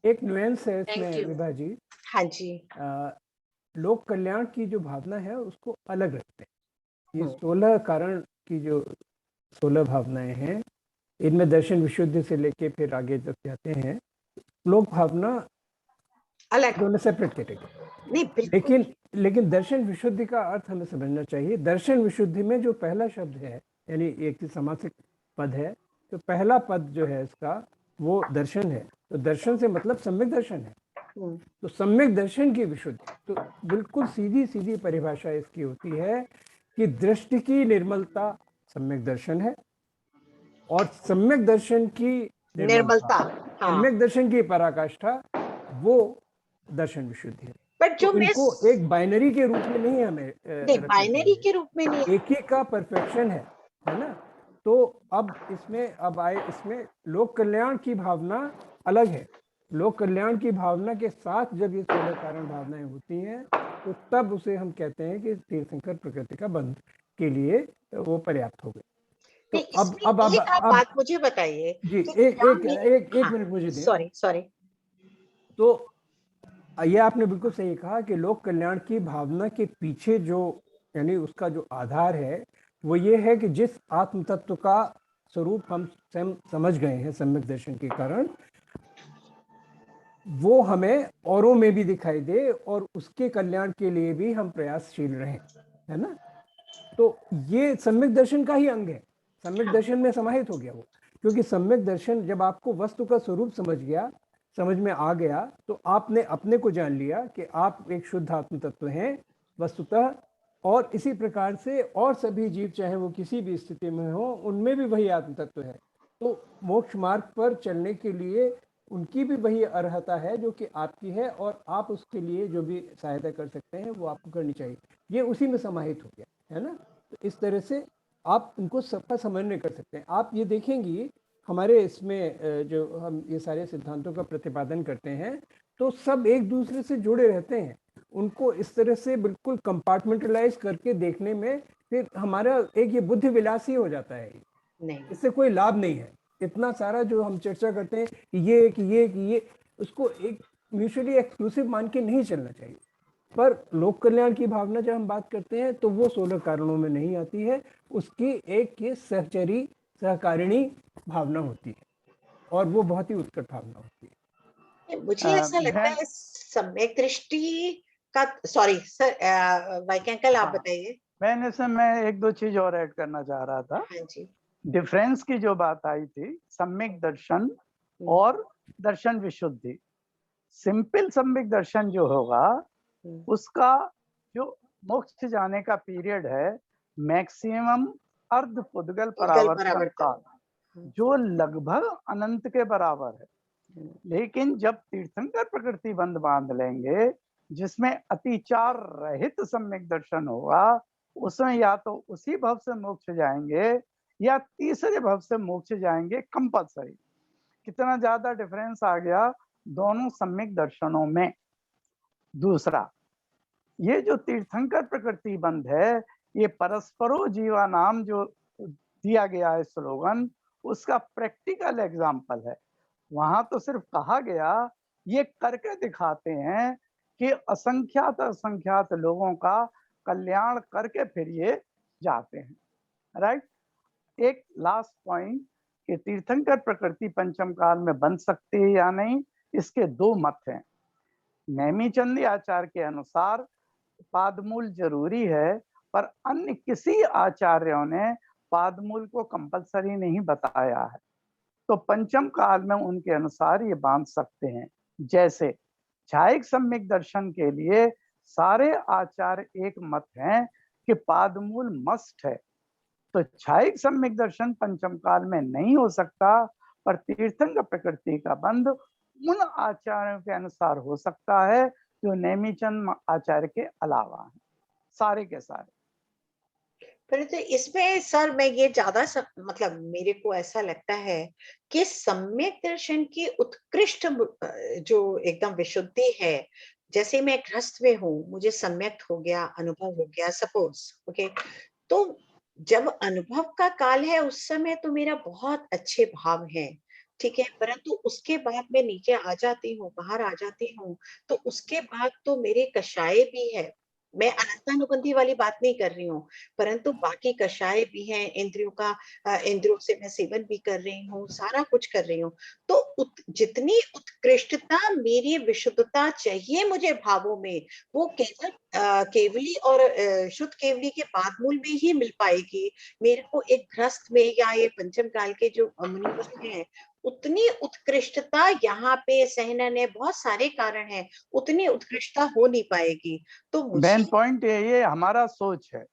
[SPEAKER 1] एक नुएंस है
[SPEAKER 3] Thank
[SPEAKER 1] इसमें
[SPEAKER 3] you.
[SPEAKER 1] विभा जी,
[SPEAKER 4] हाँ जी,
[SPEAKER 1] लोक कल्याण की जो भावना है उसको अलग रखते हैं। ये
[SPEAKER 4] हम्म।
[SPEAKER 1] 16 कारण की जो 16 भावनाएं हैं, इनमें दर्शन विशुद्धि से लेके फिर आगे तक जाते हैं, लोक भावना
[SPEAKER 4] अलग
[SPEAKER 1] दोनों सेपरेट कैटेगरी।
[SPEAKER 4] नहीं, बिल्कुल
[SPEAKER 1] लेकिन दर्शन विशुद्धि का अर्थ हमें समझना चाहिए। दर्शन विशुद्धि में जो पहला शब्द है, यानी एक समासिक पद है, तो पहला पद जो है इसका वो दर्शन है। तो दर्शन से मतलब सम्यक दर्शन है। तो सम्यक दर्शन की विशुद्धि, तो बिल्कुल सीधी सीधी परिभाषा इसकी होती है कि दृष्टि की निर्मलता सम्यक दर्शन है, और सम्यक दर्शन की
[SPEAKER 4] निर्मलता, हाँ।
[SPEAKER 1] सम्यक दर्शन की पराकाष्ठा वो दर्शन विशुद्धि है।
[SPEAKER 4] बट जो
[SPEAKER 1] तो
[SPEAKER 4] मैं
[SPEAKER 1] इनको एक बाइनरी के रूप में नहीं हमें रखना
[SPEAKER 4] बाइनरी
[SPEAKER 1] चाहिए।
[SPEAKER 4] के रूप में नहीं,
[SPEAKER 1] एक ही का परफेक्शन है ना। तो अब इसमें लोक कल्याण की भावना अलग है। लोक कल्याण की भावना के साथ जब ये 16 कारण भावनाएं होती हैं, तो तब उसे हम कहते हैं कि तीर्थंकर प्रकृति का बंध के लिए वो पर्याप्त हो गए। तो अब
[SPEAKER 4] एक बात मुझे बताइए
[SPEAKER 1] जी, एक मिनट मुझे दें।
[SPEAKER 4] सॉरी।
[SPEAKER 1] तो ये आपने बिल्कुल सही कहा कि लोक कल्याण की भावना के पीछे जो, यानी उसका जो आधार है वो ये है कि जिस आत्म तत्व का स्वरूप हम स्वयं समझ गए हैं सम्यक दर्शन के कारण, वो हमें औरों में भी दिखाई दे और उसके कल्याण के लिए भी हम प्रयासशील रहें, है ना। तो ये सम्यक दर्शन का ही अंग है, सम्यक दर्शन में समाहित हो गया वो। क्योंकि सम्यक दर्शन जब आपको वस्तु का स्वरूप समझ में आ गया, तो आपने अपने को जान लिया कि आप एक शुद्ध आत्म तत्व हैं वस्तुतः, और इसी प्रकार से और सभी जीव चाहे वो किसी भी स्थिति में हो, उनमें भी वही आत्म तत्व है। तो मोक्ष मार्ग पर चलने के लिए उनकी भी वही अर्हता है जो कि आपकी है, और आप उसके लिए जो भी सहायता कर सकते हैं वो आपको करनी चाहिए। ये उसी में समाहित हो गया, है ना। तो इस तरह से आप उनको सबका समन्वय कर सकते हैं। आप ये देखेंगी हमारे इसमें जो हम ये सारे सिद्धांतों का प्रतिपादन करते हैं, तो सब एक दूसरे से जुड़े रहते हैं। उनको इस तरह से बिल्कुल कंपार्टमेंटलाइज करके देखने में फिर हमारा एक ये बुद्धि विलास ही हो जाता है।
[SPEAKER 4] नहीं,
[SPEAKER 1] इससे कोई लाभ नहीं है। इतना सारा जो हम चर्चा करते हैं कि ये उसको एक म्यूचुअली एक्सक्लूसिव मान के नहीं चलना चाहिए। पर लोक कल्याण की भावना जब हम बात करते हैं तो वो 16 कारणों में नहीं आती है, उसकी एक ये सहचरी सहकारिणी भावना होती है, और वो बहुत ही उत्कट भावना होती है।
[SPEAKER 4] मुझे ऐसा लगता है सम्यक दृष्टि का, सॉरी सर, वैज्ञानिक आप बताइए।
[SPEAKER 2] मैं एक दो चीज और ऐड करना चाह रहा था।
[SPEAKER 4] हाँ जी,
[SPEAKER 2] डिफरेंस की जो बात आई थी, सम्यक दर्शन और दर्शन विशुद्धि। सिंपल सम्यक दर्शन जो होगा उसका जो मोक्ष जाने का पीरियड है मैक्सिमम अर्ध पुद्गल परावर्तन काल, जो लगभग अनंत के बराबर है। लेकिन जब तीर्थंकर प्रकृति बंध बांध लेंगे जिसमें अतिचार रहित सम्यक दर्शन होगा, उसमें या तो उसी भव से मोक्ष जाएंगे या तीसरे भव से मोक्ष जाएंगे कंपलसरी। कितना ज्यादा डिफरेंस आ गया दोनों सम्यक दर्शनों में। दूसरा, ये जो तीर्थंकर प्रकृति बंध है, ये परस्परो जीवा नाम जो दिया गया है स्लोगन, उसका प्रैक्टिकल एग्जाम्पल है। वहां तो सिर्फ कहा गया, ये करके दिखाते हैं कि असंख्यात असंख्यात लोगों का कल्याण करके फिर ये जाते हैं। राइट। एक लास्ट पॉइंट कि तीर्थंकर प्रकृति पंचम काल में बन सकती है या नहीं, इसके दो मत हैं। नेमिचंदी आचार्य के अनुसार पादमूल जरूरी है, पर अन्य किसी आचार्यों ने पादमूल को कंपलसरी नहीं बताया है, तो पंचम काल में उनके अनुसार ये बांध सकते हैं। जैसे छायिक सम्यक दर्शन के लिए सारे आचार्य एक मत हैं कि पादमूल मस्ट है, तो छायिक सम्यक दर्शन पंचम काल में नहीं हो सकता, पर तीर्थंकर प्रकृति का बंध उन आचार्यों के अनुसार हो सकता है जो नेमिचंद आचार्य के अलावा हैं, सारे के सारे।
[SPEAKER 4] परंतु इसमें सर मैं ये ज्यादा मतलब मेरे को ऐसा लगता है कि सम्यक दर्शन की उत्कृष्ट जो एकदम विशुद्धि है, जैसे मैं गृहस्थ में हूँ, मुझे सम्यक हो गया, अनुभव हो गया सपोज, ओके, तो जब अनुभव का काल है उस समय तो मेरा बहुत अच्छे भाव है, ठीक है, परंतु उसके बाद मैं नीचे आ जाती हूँ, बाहर आ जाती हूँ, तो उसके बाद तो मेरे कषाय भी है। मैं अनंतानुबंधी वाली बात नहीं कर रही हूँ, परंतु बाकी कषाय भी हैं, इंद्रियों से मैं सेवन भी कर रही हूँ, सारा कुछ कर रही हूँ। तो जितनी उत्कृष्टता मेरी विशुद्धता चाहिए मुझे भावों में, वो केवल केवली और शुद्ध केवली के पादमूल में ही मिल पाएगी। मेरे को एक गृहस्थ में या ये पंचम काल के जो मुनिवर हैं, उतनी उत्कृष्टता यहाँ पे सहनन है, बहुत सारे कारण हैं, उतनी उत्कृष्टता हो नहीं पाएगी। तो
[SPEAKER 2] मेन पॉइंट ये हमारा सोच है,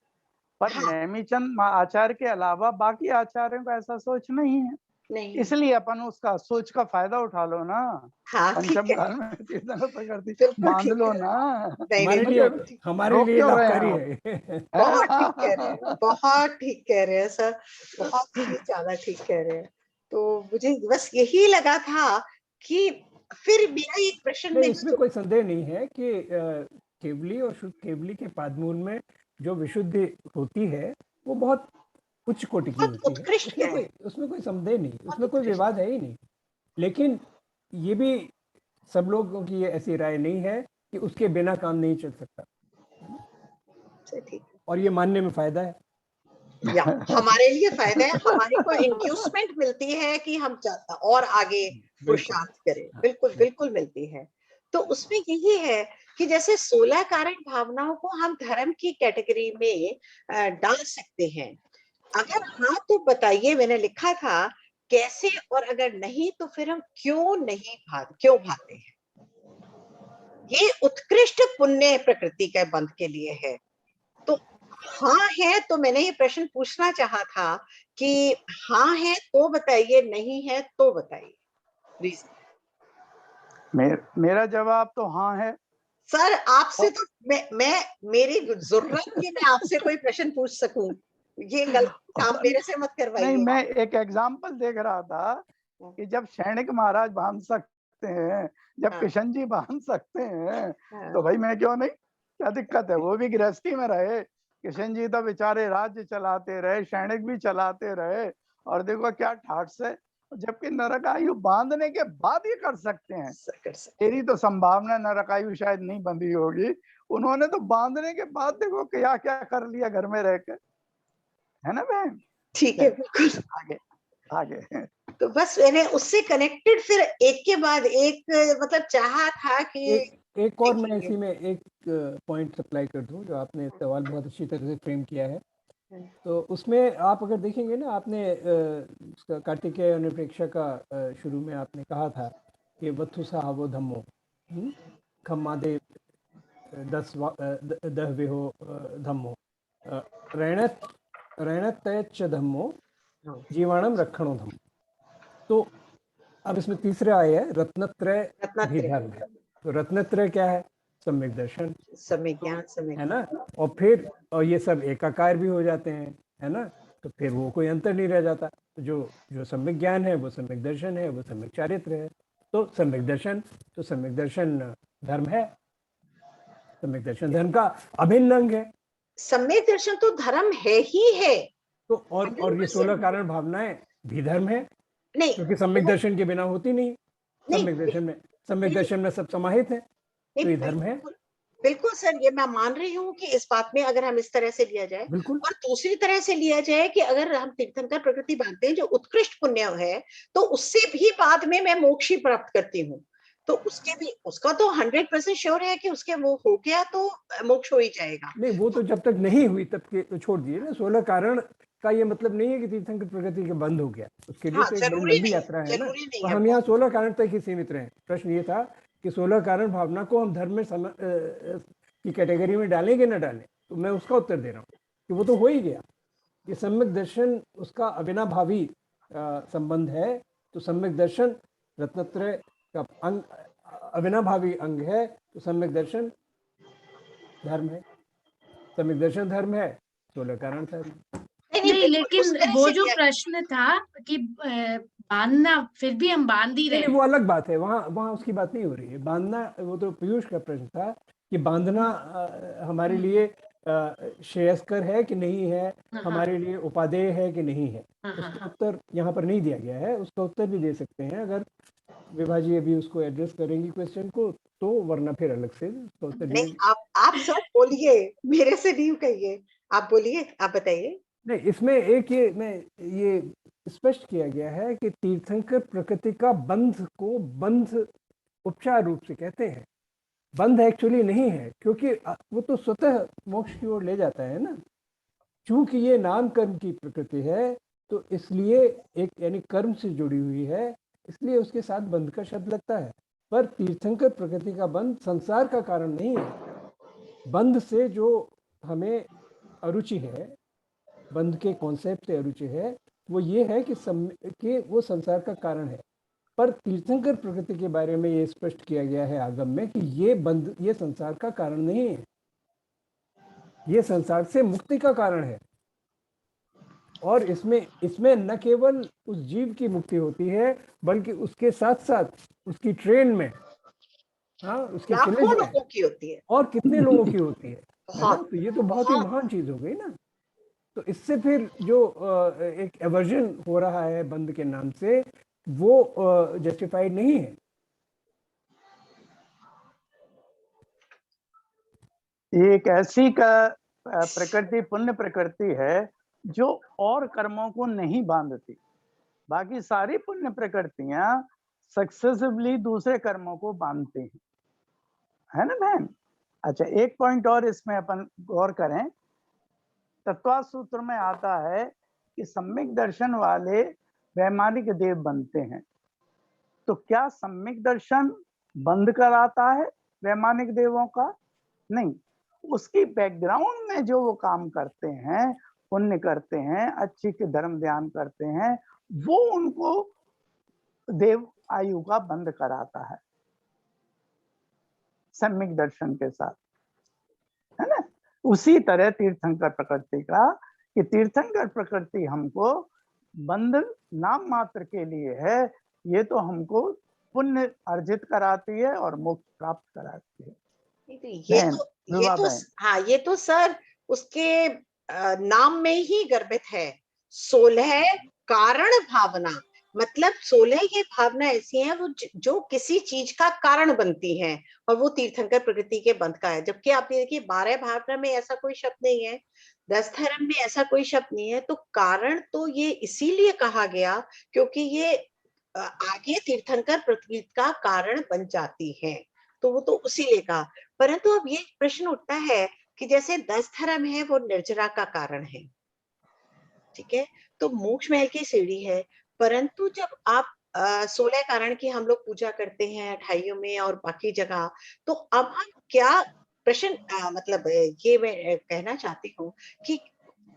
[SPEAKER 2] पर
[SPEAKER 4] हाँ,
[SPEAKER 2] नेमिचंद आचार्य के अलावा बाकी आचार्यों का ऐसा सोच नहीं है,
[SPEAKER 4] नहीं,
[SPEAKER 2] इसलिए अपन उसका सोच का फायदा उठा लो ना।
[SPEAKER 4] हाँ,
[SPEAKER 2] पंचम
[SPEAKER 4] ठीक है,
[SPEAKER 2] काल में तीर्थंकर प्रकृति
[SPEAKER 4] बिल्कुल
[SPEAKER 2] बांध
[SPEAKER 4] ठीक
[SPEAKER 2] लो
[SPEAKER 4] है।
[SPEAKER 2] ना।
[SPEAKER 4] नहीं,
[SPEAKER 1] हमारे
[SPEAKER 4] नहीं,
[SPEAKER 1] लिए
[SPEAKER 4] बिल्कुल ठीक,
[SPEAKER 1] हमारे
[SPEAKER 2] रोक
[SPEAKER 1] लिए
[SPEAKER 2] क्यों रहे
[SPEAKER 1] लाभकारी
[SPEAKER 2] हैं
[SPEAKER 1] है।
[SPEAKER 4] बहुत ठीक कह रहे हैं, बहुत ठीक कह रहे हैं सर, बहुत ही ज्यादा ठीक कह रहे हैं। तो मुझे बस यही लगा था कि फिर मेरा एक प्रश्न
[SPEAKER 1] नहीं,
[SPEAKER 4] में
[SPEAKER 1] इसमें कोई संदेह नहीं है कि केवली और शुद्ध केवली के पादमूल में जो विशुद्धि होती है वो बहुत उच्च कोटि की
[SPEAKER 4] बहुत
[SPEAKER 1] होती है,
[SPEAKER 4] उत्कृष्ट है,
[SPEAKER 1] उसमें कोई संदेह नहीं,
[SPEAKER 4] बहुत
[SPEAKER 1] उसमें कोई
[SPEAKER 4] उत्कृष्ट
[SPEAKER 1] विवाद है ही नहीं। लेकिन ये भी सब लोगों की ये ऐसी राय नहीं है कि उसके बिना काम नहीं चल सकता,
[SPEAKER 4] है, ठीक
[SPEAKER 1] और ये मानने में फायदा है।
[SPEAKER 4] या हमारे लिए फायदा है, हमारे को इंड्यूसमेंट मिलती है कि हम और आगे पुरुषार्थ करें, बिल्कुल बिल्कुल मिलती है। तो उसमें यही है कि जैसे 16 कारण भावनाओं को हम धर्म की कैटेगरी में डाल सकते हैं। अगर हाँ तो बताइए, मैंने लिखा था कैसे, और अगर नहीं तो फिर हम क्यों भागते हैं। ये उत्कृष्ट पुण्य प्रकृति के बंध के लिए है। तो हाँ है तो मैंने ये प्रश्न पूछना चाहा था कि हाँ है तो बताइए, नहीं है तो बताइए रीजन।
[SPEAKER 2] मेरा जवाब तो हाँ है
[SPEAKER 4] सर आपसे तो मैं मेरी जरूरत कि मैं आपसे कोई प्रश्न पूछ सकूं, ये गलत काम मेरे से मत
[SPEAKER 2] नहीं,
[SPEAKER 4] करवाइए।
[SPEAKER 2] मैं एक एग्जाम्पल देख रहा था कि जब सैनिक महाराज बांध सकते हैं, जब
[SPEAKER 4] हाँ,
[SPEAKER 2] किशन जी बांध सकते हैं,
[SPEAKER 4] हाँ,
[SPEAKER 2] तो भाई मैं क्यों नहीं, क्या दिक्कत है। वो भी गृहस्थी में रहे, किशन जी तो बेचारे राज्य चलाते रहे, सैनिक भी चलाते रहे, और देखो क्या ठाट से, जबकि नरकायु बांधने के बाद ये कर सकते हैं।
[SPEAKER 4] कर सकते
[SPEAKER 2] तेरी तो संभावना नरकायु शायद नहीं बंधी होगी, उन्होंने तो बांधने के बाद देखो क्या क्या कर लिया घर में रहकर, है ना बहन।
[SPEAKER 4] ठीक है, बिल्कुल
[SPEAKER 2] आगे आगे।
[SPEAKER 4] तो बस मैंने उससे कनेक्टेड फिर एक के बाद एक मतलब चाहा था कि
[SPEAKER 1] एक और मैं इसी में एक पॉइंट सप्लाई कर दूं, जो आपने सवाल बहुत अच्छी तरह से फ्रेम किया है। तो उसमें आप अगर देखेंगे ना, आपने कार्तिकेय अनुप्रेक्षा का शुरू में आपने कहा था कि वत्थु साहवो धम्मो खम्मादे 10 विहो धम्मो रणतयच्च धम्मो जीवाणम रक्षणो धम्मो। तो अब इसमें तीसरा आया है रत्नत्रय भी धर्म है। तो रत्नत्रय क्या है? सम्यक दर्शन,
[SPEAKER 4] सम्यक ज्ञान, सम्यक
[SPEAKER 1] है ना। और ये सब एकाकार भी हो जाते हैं, है ना। तो फिर वो कोई अंतर नहीं रह जाता। जो सम्यक ज्ञान है वो सम्यक दर्शन है, वो सम्यक चारित्र है। तो सम्यक दर्शन धर्म है, सम्यक दर्शन धर्म का अभिन्न अंग है।
[SPEAKER 4] सम्यक दर्शन तो धर्म है ही है।
[SPEAKER 1] तो और ये 16 कारण भावनाएं भी धर्म है,
[SPEAKER 4] नहीं,
[SPEAKER 1] क्योंकि सम्यक दर्शन के बिना होती नहीं। सम्यक दर्शन में सब समाहित है, तो ये धर्म है।
[SPEAKER 4] बिल्कुल सर, ये मैं मान रही हूँ कि इस बात में अगर हम इस तरह से लिया जाए,
[SPEAKER 1] बिल्कुल।
[SPEAKER 4] और दूसरी तरह से लिया जाए कि अगर हम तीर्थंकर प्रकृति मानते हैं जो उत्कृष्ट पुण्य है, तो उससे भी बाद में मैं मोक्ष ही प्राप्त करती हूँ, तो उसका तो 100% श्योर है कि उसके वो हो गया तो मोक्ष हो ही जाएगा।
[SPEAKER 1] नहीं, वो तो जब तक नहीं हुई तब के तो छोड़ दिए ना। 16 कारण का ये मतलब नहीं है कि तीर्थंकर प्रकृति के बंद हो गया, उसके लिए तो एक बड़ी लंबी यात्रा है ना। तो हम यहाँ 16 कारण तक ही सीमित रहे। प्रश्न ये था कि 16 कारण भावना को हम धर्म में की कैटेगरी में डालें कि न डालें, तो मैं उसका उत्तर दे रहा हूँ कि वो तो हो ही गया। ये सम्यक दर्शन उसका अविनाभावी संबंध है। तो सम्यक दर्शन रत्नत्रय का अंग, अविनाभावी अंग है। तो सम्यक दर्शन धर्म है, सम्यक दर्शन धर्म है, 16 कारण धर्म।
[SPEAKER 3] नहीं, लेकिन वो जो प्रश्न था कि बांधना, फिर भी हम बांध ही रहे हैं।
[SPEAKER 1] वो अलग बात है, वहाँ उसकी बात नहीं हो रही है। बांधना, वो तो पीयूष का प्रश्न था कि बांधना हमारे लिए श्रेयस्कर है कि नहीं है, हमारे लिए उपादेय है कि नहीं है। उसका उत्तर यहाँ पर नहीं दिया गया है। उसका उत्तर भी दे सकते हैं अगर विभा जी अभी उसको एड्रेस करेंगी क्वेश्चन को, तो वरना फिर अलग से उसका उत्तर
[SPEAKER 4] नहीं, आप सर बोलिए, मेरे से नहीं कहिए, आप बोलिए, आप बताइए।
[SPEAKER 1] नहीं, इसमें एक ये स्पष्ट किया गया है कि तीर्थंकर प्रकृति का बंध को बंध उपचार रूप से कहते हैं। बंध एक्चुअली नहीं है, क्योंकि वो तो स्वतः मोक्ष की ओर ले जाता है ना। चूंकि ये नाम कर्म की प्रकृति है, तो इसलिए एक यानी कर्म से जुड़ी हुई है, इसलिए उसके साथ बंध का शब्द लगता है। पर तीर्थंकर प्रकृति का बंध संसार का कारण नहीं है। बंध से जो हमें अरुचि है, बंध के कॉन्सेप्ट से अरुचि है, वो ये है कि वो संसार का कारण है। पर तीर्थंकर प्रकृति के बारे में ये स्पष्ट किया गया है आगम में कि ये बंध, ये संसार का कारण नहीं है, ये संसार से मुक्ति का कारण है। और इसमें न केवल उस जीव की मुक्ति होती है, बल्कि उसके साथ साथ उसकी ट्रेन में, उसके
[SPEAKER 4] लाखों लोगों की होती है,
[SPEAKER 1] और कितने लोगों की होती है ना। तो ये तो बहुत ही महान चीज हो गई ना। तो इससे फिर जो एक एवर्जन हो रहा है बंद के नाम से, वो जस्टिफाइड नहीं है।
[SPEAKER 2] एक ऐसी का प्रकृति, पुण्य प्रकृति है जो और कर्मों को नहीं बांधती। बाकी सारी पुण्य प्रकृतियां सक्सेसिवली दूसरे कर्मों को बांधती हैं, है ना बहन। अच्छा, एक पॉइंट और इसमें अपन गौर करें। तत्व सूत्र में आता है कि सम्यक दर्शन वाले वैमानिक देव बनते हैं। तो क्या सम्यक दर्शन बंद कराता है वैमानिक देवों का? नहीं, उसकी बैकग्राउंड में जो वो काम करते हैं, पुण्य करते हैं, अच्छी के धर्म ध्यान करते हैं, वो उनको देव आयु का बंद कराता है सम्यक दर्शन के साथ, है ना। उसी तरह तीर्थंकर प्रकृति का, कि तीर्थंकर प्रकृति हमको बंध नाम मात्र के लिए है, ये तो हमको पुण्य अर्जित कराती है और मोक्ष प्राप्त कराती है।
[SPEAKER 4] ये तो सर उसके नाम में ही गर्भित है। 16 कारण भावना, मतलब 16 ये भावना ऐसी है वो जो किसी चीज का कारण बनती है, और वो तीर्थंकर प्रकृति के बंध का है। जबकि आप देखिए 12 भावना में ऐसा कोई शब्द नहीं है, 10 धर्म में ऐसा कोई शब्द नहीं है। तो कारण तो ये इसीलिए कहा गया क्योंकि ये आगे तीर्थंकर प्रकृति का कारण बन जाती है, तो वो तो उसीलिए कहा। परंतु अब ये प्रश्न उठता है कि जैसे 10 धर्म है वो निर्जरा का कारण है, ठीक है, तो मोक्ष महल की सीढ़ी है। परंतु जब आप 16 कारण की हम लोग पूजा करते हैं अठाइयों में और बाकी जगह, तो अब हम क्या प्रश्न मतलब ये मैं कहना चाहती हूँ कि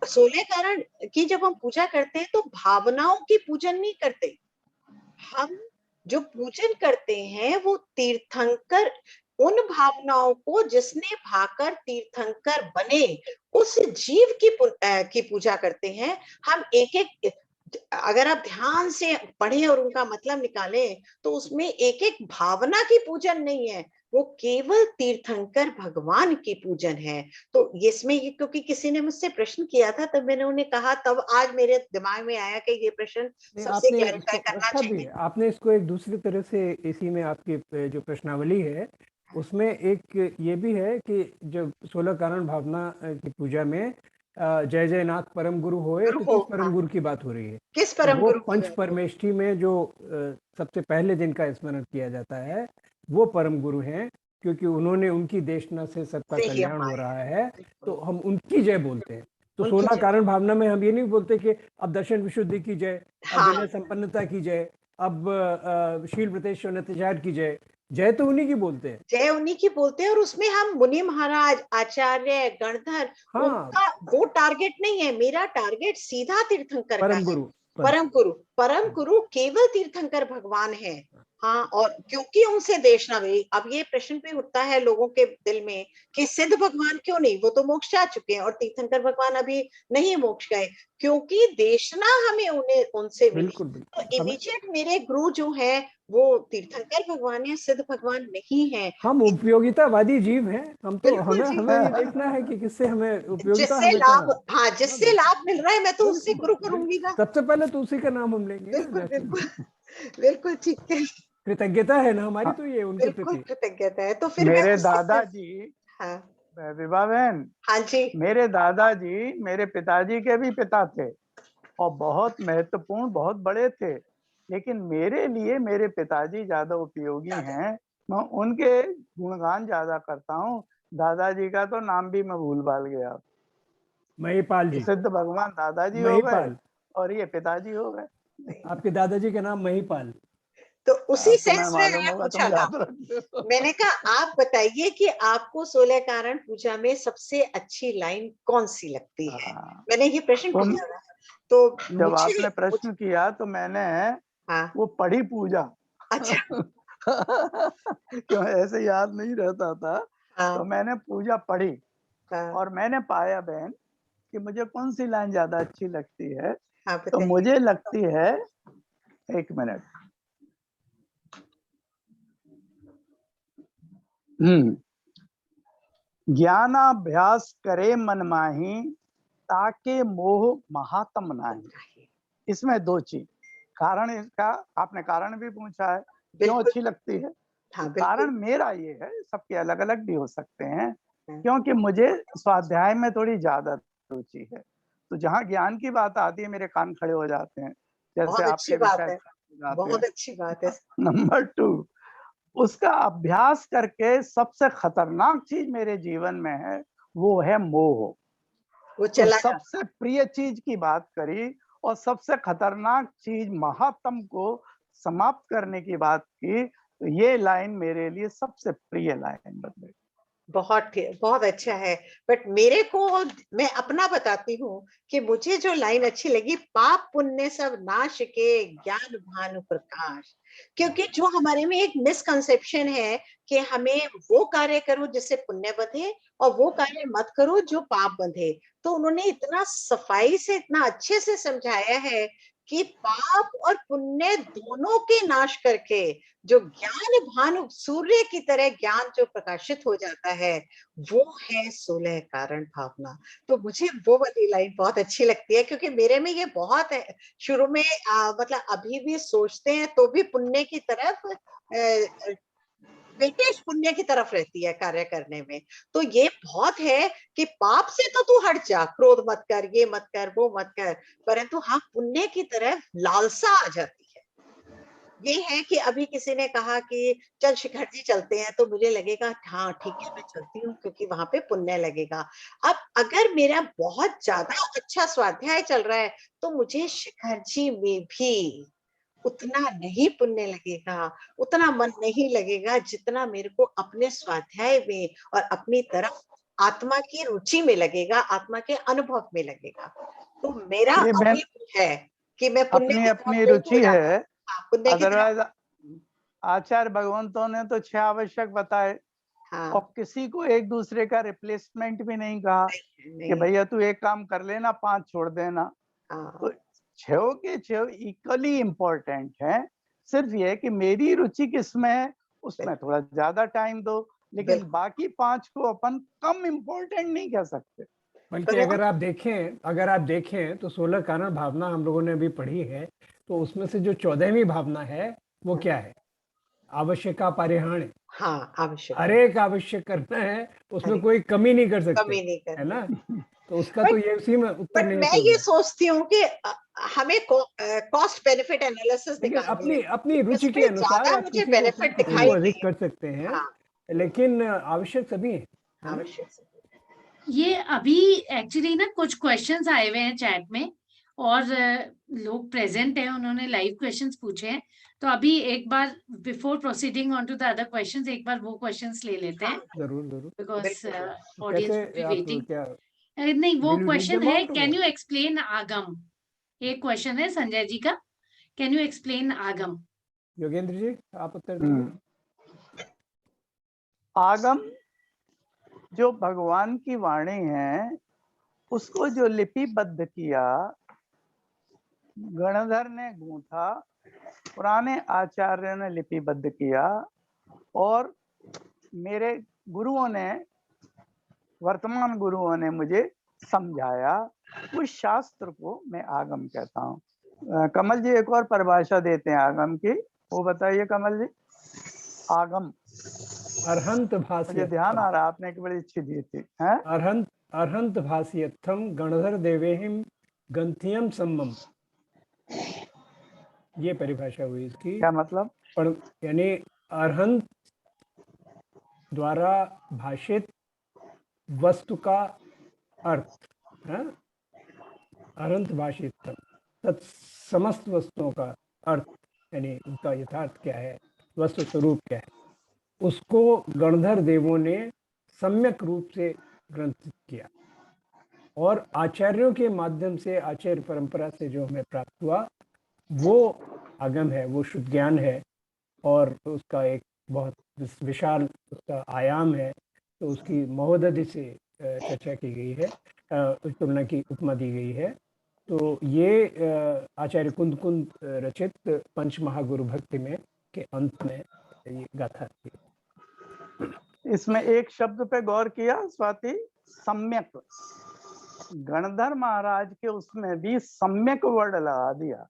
[SPEAKER 4] 16 कारण की जब हम पूजा करते हैं तो भावनाओं की पूजन नहीं करते। हम जो पूजन करते हैं वो तीर्थंकर उन भावनाओं को जिसने भाकर तीर्थंकर बने उस जीव की पूजा करते हैं। हम एक एक, अगर आप ध्यान से पढ़ें और उनका मतलब निकालें तो उसमें एक एक भावना की पूजन नहीं है, वो केवल तीर्थंकर भगवान की पूजन है। तो इसमें ये, क्योंकि किसी ने मुझसे प्रश्न किया था तब मैंने उन्हें कहा, तब आज मेरे दिमाग में आया कि ये प्रश्न सबसे
[SPEAKER 1] आपने
[SPEAKER 4] क्लैरिफाई
[SPEAKER 1] इसको
[SPEAKER 4] करना
[SPEAKER 1] रखा भी है,
[SPEAKER 4] चाहिए।
[SPEAKER 1] आपने इसको एक दूसरी तरह से, इसी में आपकी जो प्रश्नावली है उसमें एक ये भी है कि जब 16 कारण भावना की पूजा में जय जय नाथ परम गुरु होए, तो किस परम गुरु की बात हो रही है?
[SPEAKER 4] किस
[SPEAKER 1] तो
[SPEAKER 4] परम
[SPEAKER 1] वो
[SPEAKER 4] गुरु की
[SPEAKER 1] पंच
[SPEAKER 4] बात?
[SPEAKER 1] परमेष्ठी में जो सबसे पहले जिनका स्मरण किया जाता है वो परम गुरु हैं, क्योंकि उन्होंने, उनकी देशना से सबका
[SPEAKER 4] से ही
[SPEAKER 1] कल्याण हो
[SPEAKER 4] हमारे,
[SPEAKER 1] रहा है, तो
[SPEAKER 4] बिल्कुल,
[SPEAKER 1] हम उनकी जय बोलते हैं। तो
[SPEAKER 4] उनकी
[SPEAKER 1] 16
[SPEAKER 4] जय।
[SPEAKER 1] कारण भावना में हम ये नहीं बोलते कि अब दर्शन विशुद्धि की जय, अब
[SPEAKER 4] हाँ,
[SPEAKER 1] विनय संपन्नता की जय, अब शील प्रतेश नत्याचार की जय। जय तो उन्हीं की बोलते हैं।
[SPEAKER 4] जय उन्हीं की बोलते हैं, और उसमें हम मुनि महाराज, आचार्य, गणधर,
[SPEAKER 1] हाँ,
[SPEAKER 4] उनका वो टारगेट नहीं है। मेरा टारगेट सीधा तीर्थंकर का
[SPEAKER 1] परम
[SPEAKER 4] है।
[SPEAKER 1] गुरु,
[SPEAKER 4] परम गुरु केवल तीर्थंकर भगवान है। हाँ, और क्योंकि उनसे देश ना गई, अब ये प्रश्न भी उठता है लोगों के दिल में कि सिद्ध भगवान क्यों नहीं, वो तो मोक्ष जा चुके हैं, और तीर्थंकर भगवान अभी नहीं मोक्ष गए, क्योंकि देशना हमें उन्हें उनसे मिली।
[SPEAKER 1] बिल्कुल
[SPEAKER 4] तो
[SPEAKER 1] बिल्कुल।
[SPEAKER 4] इमीडिएट मेरे गुरु जो है वो तीर्थंकर भगवान है, सिद्ध भगवान नहीं है।
[SPEAKER 1] हम उपयोगितावादी जीव हैं, हम तो,
[SPEAKER 4] बिल्कुल
[SPEAKER 1] हमें
[SPEAKER 4] जी,
[SPEAKER 1] हमें ये देखना है कि किससे हमें उपयोगिता
[SPEAKER 4] जिससे
[SPEAKER 1] हमें
[SPEAKER 4] लाभ,
[SPEAKER 1] कहाँ।
[SPEAKER 4] हाँ, जिससे लाभ मिल रहा है मैं तो उससे गुरु करूंगी ना।
[SPEAKER 1] सबसे पहले तो उसी का नाम हम लेंगे ना,
[SPEAKER 4] बिल्कुल
[SPEAKER 1] जाके।
[SPEAKER 4] बिल्कुल बिल्कुल ठीक है,
[SPEAKER 1] कृतज्ञता है ना हमारी, तो ये उनके
[SPEAKER 4] बिल्कुल
[SPEAKER 1] प्रति।
[SPEAKER 4] कृतज्ञता है। तो फिर मैं
[SPEAKER 2] मेरे
[SPEAKER 4] उससे,
[SPEAKER 2] दादाजी,
[SPEAKER 4] हाँ
[SPEAKER 2] विभा बहन,
[SPEAKER 4] हाँ जी,
[SPEAKER 2] मेरे दादाजी मेरे पिताजी के भी पिता थे और बहुत महत्वपूर्ण, बहुत बड़े थे, लेकिन मेरे लिए मेरे पिताजी ज्यादा उपयोगी हैं। मैं उनके गुणगान ज्यादा करता हूँ। दादाजी का तो नाम भी मैं भूल भाल गया।
[SPEAKER 1] महिपाल जी।
[SPEAKER 2] सिद्ध भगवान दादाजी हो गए
[SPEAKER 1] महिपाल,
[SPEAKER 2] और ये पिताजी हो गए।
[SPEAKER 1] आपके दादाजी का नाम महिपाल।
[SPEAKER 4] तो उसी
[SPEAKER 2] अब तुम्हें
[SPEAKER 4] सेंस में
[SPEAKER 2] मालूम
[SPEAKER 4] मैंने
[SPEAKER 2] होगा,
[SPEAKER 4] पूछा
[SPEAKER 2] तुम
[SPEAKER 4] था।
[SPEAKER 2] याद रखते हो।
[SPEAKER 4] मैंने कहा आप बताइए कि आपको 16 कारण पूजा में सबसे अच्छी लाइन कौन सी लगती है,
[SPEAKER 2] हाँ,
[SPEAKER 4] मैंने ये प्रश्न
[SPEAKER 2] तुम
[SPEAKER 4] पूछा था। तो
[SPEAKER 2] जब
[SPEAKER 4] मुझे,
[SPEAKER 2] आपने प्रश्न किया तो मैंने
[SPEAKER 4] हाँ,
[SPEAKER 2] वो पढ़ी पूजा
[SPEAKER 4] अच्छा,
[SPEAKER 2] क्यों ऐसे याद नहीं रहता था, तो
[SPEAKER 4] हाँ
[SPEAKER 2] मैंने पूजा पढ़ी
[SPEAKER 4] हाँ
[SPEAKER 2] और मैंने पाया बहन कि मुझे कौन सी लाइन ज्यादा अच्छी लगती है।
[SPEAKER 4] हाँ,
[SPEAKER 2] तो
[SPEAKER 4] बताइए।
[SPEAKER 2] मुझे लगती है, एक मिनट, ज्ञानाभ्यास करे मन माही, ताके मोह महात्म नाही। इसमें दो चीज, कारण इसका आपने कारण भी पूछा है क्यों
[SPEAKER 4] बिल्कुल,
[SPEAKER 2] अच्छी लगती है,
[SPEAKER 4] हाँ
[SPEAKER 2] तो
[SPEAKER 4] बिल्कुल,
[SPEAKER 2] कारण मेरा ये है, सबके अलग अलग भी हो सकते हैं,
[SPEAKER 4] हाँ।
[SPEAKER 2] क्योंकि मुझे स्वाध्याय में थोड़ी ज्यादा रुचि है। तो जहाँ ज्ञान की बात आती है मेरे कान खड़े हो जाते हैं, जैसे
[SPEAKER 4] बहुत अच्छी
[SPEAKER 2] आपके
[SPEAKER 4] बात
[SPEAKER 2] विषय
[SPEAKER 4] है,
[SPEAKER 2] खड़े हो जाते
[SPEAKER 4] बहुत
[SPEAKER 2] हैं।
[SPEAKER 4] अच्छी बात है।
[SPEAKER 2] नंबर 2, उसका अभ्यास करके सबसे खतरनाक चीज मेरे जीवन में है, वो है मोह।
[SPEAKER 4] वो
[SPEAKER 2] तो
[SPEAKER 4] चला जाता,
[SPEAKER 2] सबसे प्रिय चीज की बात करी और सबसे खतरनाक चीज महात्म को समाप्त करने की बात की, तो ये लाइन मेरे लिए सबसे प्रिय लाइन बन गई।
[SPEAKER 4] बहुत अच्छा है। बट मेरे को, मैं अपना बताती हूँ कि मुझे जो लाइन अच्छी लगी, पाप पुण्य सब नाश के ज्ञान भानु प्रकाश। क्योंकि जो हमारे में एक मिसकंसेप्शन है कि हमें वो कार्य करो जिससे पुण्य बंधे और वो कार्य मत करो जो पाप बंधे। तो उन्होंने इतना सफाई से, इतना अच्छे से समझाया है कि पाप और पुण्य दोनों के नाश करके जो ज्ञान भानु, सूर्य की तरह ज्ञान जो प्रकाशित हो जाता है, वो है 16 कारण भावना। तो मुझे वो वाली लाइन बहुत अच्छी लगती है, क्योंकि मेरे में ये बहुत है। शुरू में मतलब अभी भी सोचते हैं तो भी पुण्य की तरफ, वेटेज पुण्य की तरफ रहती है कार्य करने में। तो ये बहुत है कि पाप से तो तू हट जा, क्रोध मत कर, ये मत कर, वो मत कर, परंतु हाँ, पुण्य की तरफ लालसा आ जाती है। ये है कि अभी किसी ने कहा कि चल शिखर जी चलते हैं, तो मुझे लगेगा हाँ ठीक है मैं चलती हूँ, क्योंकि वहां पे पुण्य लगेगा। अब अगर मेरा बहुत ज्यादा अच्छा स्वाध्याय चल रहा है तो मुझे शिखर जी में भी उतना नहीं पुण्य लगेगा, उतना मन नहीं लगेगा, जितना मेरे को अपने स्वाध्याय में और अपनी तरफ आत्मा की रुचि में लगेगा, आत्मा के अनुभव में लगेगा। तो मेरा
[SPEAKER 2] ये बहन
[SPEAKER 4] अभी है कि मैं पुण्य
[SPEAKER 2] अपनी
[SPEAKER 4] की तरफ
[SPEAKER 2] अपनी
[SPEAKER 4] नहीं हो
[SPEAKER 2] रुचि
[SPEAKER 4] जाना।
[SPEAKER 2] है।
[SPEAKER 4] हाँ, पुण्य की तरफ।
[SPEAKER 2] अदरवाइज आचार्य भगवंतों ने तो 6 आवश्यक बताए,
[SPEAKER 4] हाँ
[SPEAKER 2] और किसी को एक दूसरे का रिप्लेसमेंट भी नहीं कहा कि
[SPEAKER 4] नहीं
[SPEAKER 2] भैया तू एक काम कर लेना, 5 छोड़ देना।
[SPEAKER 4] हाँ
[SPEAKER 2] तो 6 के 6 इक्वली इम्पोर्टेंट है। सिर्फ ये है कि मेरी रुचि किसमें है उसमें थोड़ा ज्यादा टाइम दो, लेकिन
[SPEAKER 4] बिल्कुल।
[SPEAKER 2] बाकी 5 को अपन कम इम्पोर्टेंट नहीं कह सकते।
[SPEAKER 1] बल्कि अगर आप देखें तो 16 कारण भावना हम लोगों ने अभी पढ़ी है, तो उसमें से जो 14वीं भावना है वो क्या है? आवश्यका परिहाण।
[SPEAKER 4] हाँ आवश्यक
[SPEAKER 1] हर एक आवश्यक करना है, उसमें
[SPEAKER 4] अरे,
[SPEAKER 1] कोई कमी नहीं कर सकते,
[SPEAKER 4] कमी नहीं
[SPEAKER 1] है
[SPEAKER 4] करनी।
[SPEAKER 1] ना? तो उसका
[SPEAKER 4] But-
[SPEAKER 1] तो ये उसी में उत्तर
[SPEAKER 4] बट
[SPEAKER 1] नहीं
[SPEAKER 4] मैं ये सोचती हूँ कि हमें कॉस्ट बेनिफिट एनालिसिस
[SPEAKER 1] लेकिन
[SPEAKER 4] निकालनी है।
[SPEAKER 1] अपनी रुचि के
[SPEAKER 4] इसमें
[SPEAKER 1] अनुसार
[SPEAKER 4] ज्यादा
[SPEAKER 1] आप
[SPEAKER 4] मुझे
[SPEAKER 1] किसी को
[SPEAKER 4] बेनिफिट
[SPEAKER 1] कम
[SPEAKER 4] दिखाई
[SPEAKER 1] को अधिक
[SPEAKER 4] नहीं।
[SPEAKER 1] कर सकते हैं,
[SPEAKER 4] हाँ
[SPEAKER 1] लेकिन आवश्यक सभी है ना?
[SPEAKER 4] आवश्यक।
[SPEAKER 3] ये अभी एक्चुअली ना कुछ क्वेश्चंस आए हुए हैं चैट में, और लोग प्रेजेंट हैं, उन्होंने लाइव क्वेश्चंस पूछे हैं। तो अभी एक बार before proceeding on to the other questions, एक बार वो क्वेश्चंस ले लेते हैं,
[SPEAKER 1] जरूर
[SPEAKER 3] बिकॉज
[SPEAKER 4] बिल्कुल।
[SPEAKER 3] ऑडियंस
[SPEAKER 1] कैसे
[SPEAKER 3] विल बी
[SPEAKER 1] आप
[SPEAKER 3] वेटिंग।
[SPEAKER 1] क्या
[SPEAKER 3] नहीं, वो
[SPEAKER 1] will you read
[SPEAKER 3] question
[SPEAKER 1] them
[SPEAKER 3] है,
[SPEAKER 1] out or
[SPEAKER 3] can
[SPEAKER 1] what?
[SPEAKER 3] You explain आगम। एक क्वेश्चन है संजय जी का, कैन यू एक्सप्लेन आगम।
[SPEAKER 1] योगेंद्र जी आप उत्तर दीजिए।
[SPEAKER 2] आगम जो भगवान की वाणी है उसको जो लिपिबद्ध किया, गणधर ने गूंथा, पुराने आचार्य ने लिपिबद्ध किया, और मेरे गुरुओं ने, वर्तमान गुरुओं ने मुझे समझाया, उस शास्त्र को मैं आगम कहता हूँ। कमल जी एक और परिभाषा देते हैं आगम की, वो बताइए कमल जी। आगम
[SPEAKER 1] अर्हंत
[SPEAKER 2] मुझे
[SPEAKER 1] भाष्य,
[SPEAKER 2] ध्यान आ रहा, आपने एक बड़ी अच्छी दी थी है।
[SPEAKER 1] अर्हंत भाष्यर्थम गणधर देवेहिम गंथियम सम्मम, ये परिभाषा हुई इसकी।
[SPEAKER 2] क्या मतलब?
[SPEAKER 1] यानी अर्हंत द्वारा भाषित वस्तु का अर्थ, अर्हंत भाषित समस्त वस्तुओं का अर्थ, यानी उनका यथार्थ क्या है, वस्तु स्वरूप क्या है, उसको गणधर देवों ने सम्यक रूप से ग्रंथित किया, और आचार्यों के माध्यम से, आचार्य परंपरा से जो हमें प्राप्त हुआ वो आगम है, वो शुद्ध ज्ञान है, और उसका एक बहुत विशाल उसका आयाम है। तो उसकी महोदधि से चर्चा की गई है, तुलना की उपमा दी गई है। तो ये आचार्य कुंद कुंद रचित पंच महागुरु भक्ति में के अंत में ये गाथा थी।
[SPEAKER 2] इसमें एक शब्द पे गौर किया स्वाति, सम्यक। गणधर महाराज के उसमें भी सम्यक वर्ड लगा दिया।